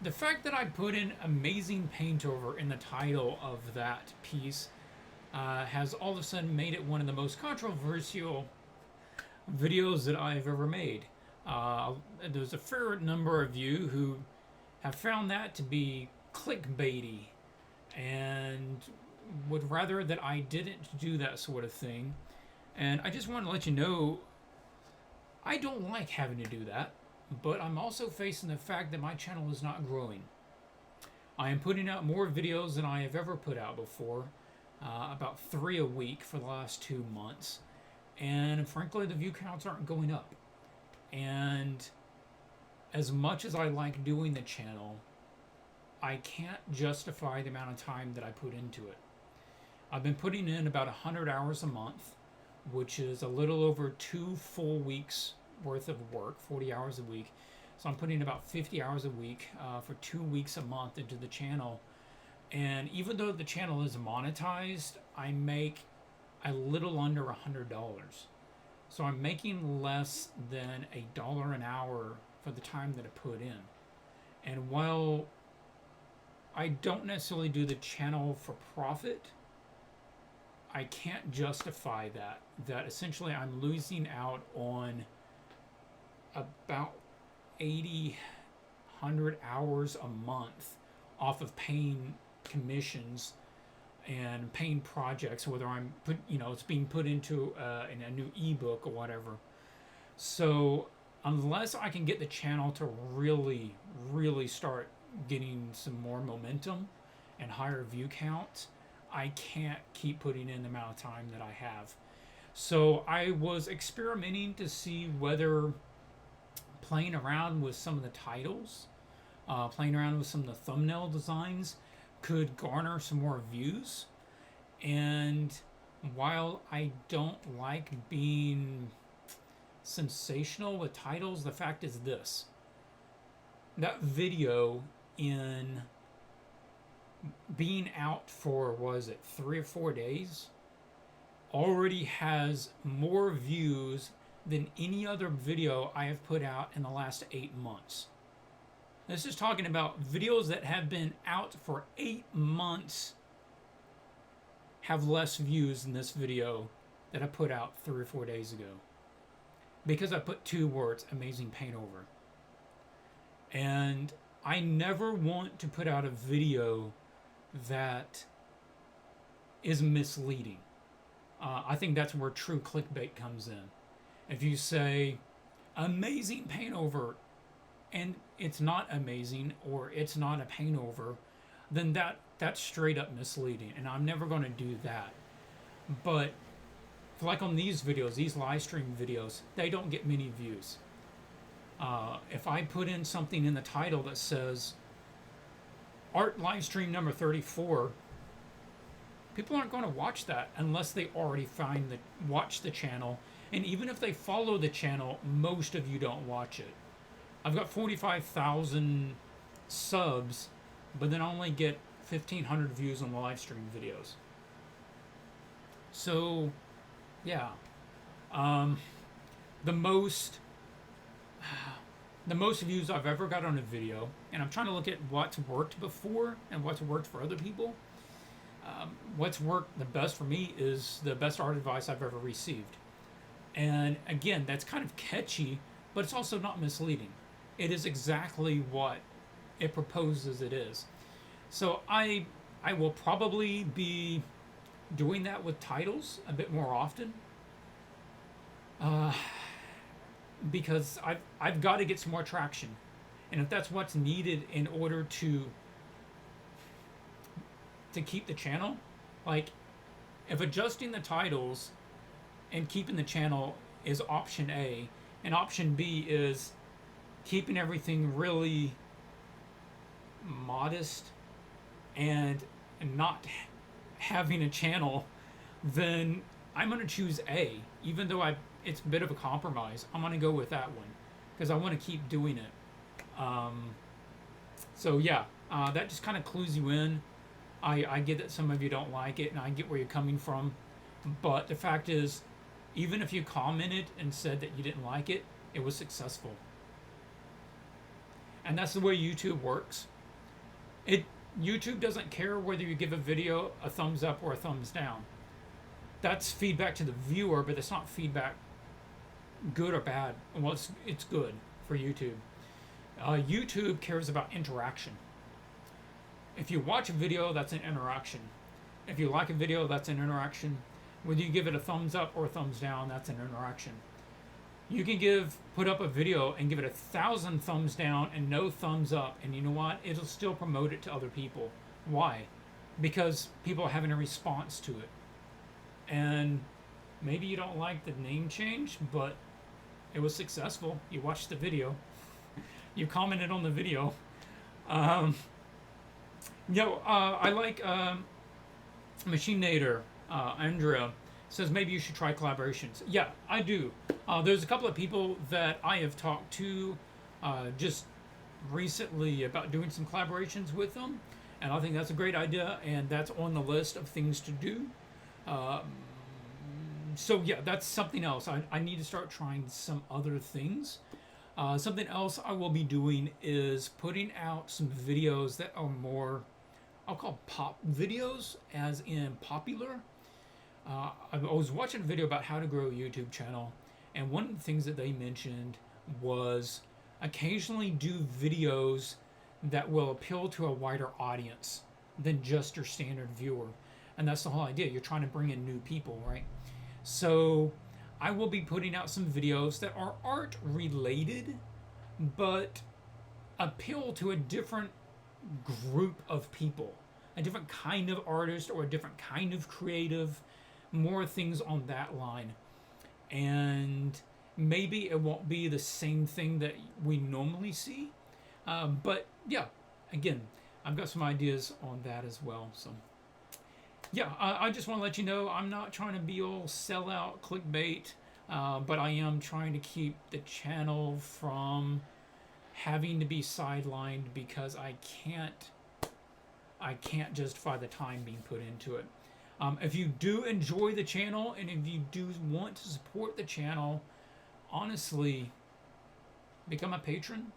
The fact that I put in Amazing Paint Over in the title of that piece has all of a sudden made it one of the most controversial videos that I've ever made. There's a fair number of you who have found that to be clickbaity and would rather that I didn't do that sort of thing. And I just want to let you know, I don't like having to do that, but I'm also facing the fact that my channel is not growing. I am putting out more videos than I have ever put out before, about 3 a week for the last 2 months. And frankly, the view counts aren't going up. And as much as I like doing the channel, I can't justify the amount of time that I put into it. I've been putting in about 100 hours a month, which is a little over 2 full weeks worth of work, 40 hours a week. So I'm putting about 50 hours a week for 2 weeks a month into the channel. And even though the channel is monetized, I make a little under $100. So I'm making less than $1 an hour for the time that I put in. And while I don't necessarily do the channel for profit, I can't justify that essentially I'm losing out on about 100 hours a month off of paying commissions and paying projects, whether I'm it's being put into in a new ebook or whatever. So unless I can get the channel to really start getting some more momentum and higher view count, I can't keep putting in the amount of time that I have. So I was experimenting to see whether playing around with some of the titles, playing around with some of the thumbnail designs could garner some more views. And while I don't like being sensational with titles, the fact is this: that video in being out for, was it 3 or 4 days, already has more views than any other video I have put out in the last 8 months. This is talking about videos that have been out for 8 months have less views than this video that I put out 3 or 4 days ago. Because I put 2 words, amazing paint over. And I never want to put out a video that is misleading. I think that's where true clickbait comes in. If you say, amazing paint over, and it's not amazing, or it's not a paint over, then that's straight up misleading, and I'm never going to do that. But like on these videos, these live stream videos, they don't get many views. If I put in something in the title that says art live stream number 34, people aren't going to watch that unless they already watch the channel. And even if they follow the channel, most of you don't watch it. I've got 45,000 subs, but then I only get 1,500 views on the live stream videos. So, yeah. The most views I've ever got on a video, and I'm trying to look at what's worked before and what's worked for other people. What's worked the best for me is the best art advice I've ever received. And again, that's kind of catchy, but it's also not misleading. It is exactly what it proposes it is. So I will probably be doing that with titles a bit more often. Because I've got to get some more traction. And if that's what's needed in order to keep the channel, like if adjusting the titles and keeping the channel is option A, and option B is keeping everything really modest and not having a channel, then I'm going to choose A. Even though it's a bit of a compromise, I'm going to go with that one because I want to keep doing it. So yeah, that just kind of clues you in. I get that some of you don't like it, and I get where you're coming from. But the fact is, even if you commented and said that you didn't like it, it was successful. And that's the way YouTube works. YouTube doesn't care whether you give a video a thumbs up or a thumbs down. That's feedback to the viewer, but it's not feedback good or bad. Well, it's good for YouTube. YouTube cares about interaction. If you watch a video, that's an interaction. If you like a video, that's an interaction. Whether you give it a thumbs up or a thumbs down, that's an interaction. You can put up a video and give it 1,000 thumbs down and no thumbs up, and you know what? It'll still promote it to other people. Why? Because people are having a response to it. And maybe you don't like the name change, but it was successful. You watched the video. You commented on the video. I like Machine Nader, Andrea says maybe you should try collaborations. Yeah, I do. There's a couple of people that I have talked to just recently about doing some collaborations with them, and I think that's a great idea, and that's on the list of things to do. So yeah, that's something else. I need to start trying some other things. Something else I will be doing is putting out some videos that are more, I'll call pop videos, as in popular. I was watching a video about how to grow a YouTube channel, and one of the things that they mentioned was occasionally do videos that will appeal to a wider audience than just your standard viewer. And that's the whole idea. You're trying to bring in new people, right? So I will be putting out some videos that are art related, but appeal to a different group of people, a different kind of artist or a different kind of creative, more things on that line. And maybe it won't be the same thing that we normally see, but yeah, again, I've got some ideas on that as well. So yeah, I just want to let you know I'm not trying to be all sellout clickbait, but I am trying to keep the channel from having to be sidelined because I can't justify the time being put into it. If you do enjoy the channel and if you do want to support the channel, honestly, become a patron.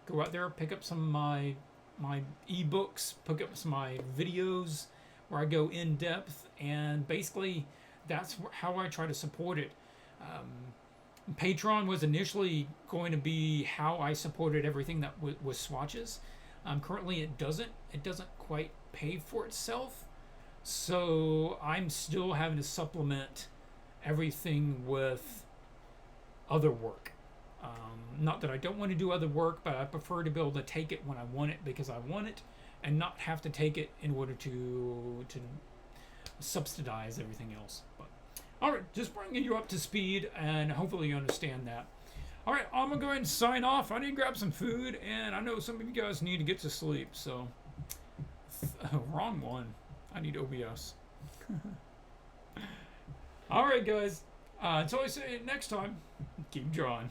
Go out there, pick up some of my ebooks, pick up some of my videos where I go in depth, and basically that's how I try to support it. Patreon was initially going to be how I supported everything that was Swatches. Currently it doesn't quite pay for itself, so I'm still having to supplement everything with other work. Not that I don't want to do other work, but I prefer to be able to take it when I want it because I want it, and not have to take it in order to subsidize everything else. But all right, just bringing you up to speed, and hopefully you understand that. All right, I'm gonna go ahead and sign off. I need to grab some food, and I know some of you guys need to get to sleep, so wrong one. I need OBS. All right, guys. Until I say it next time, keep drawing.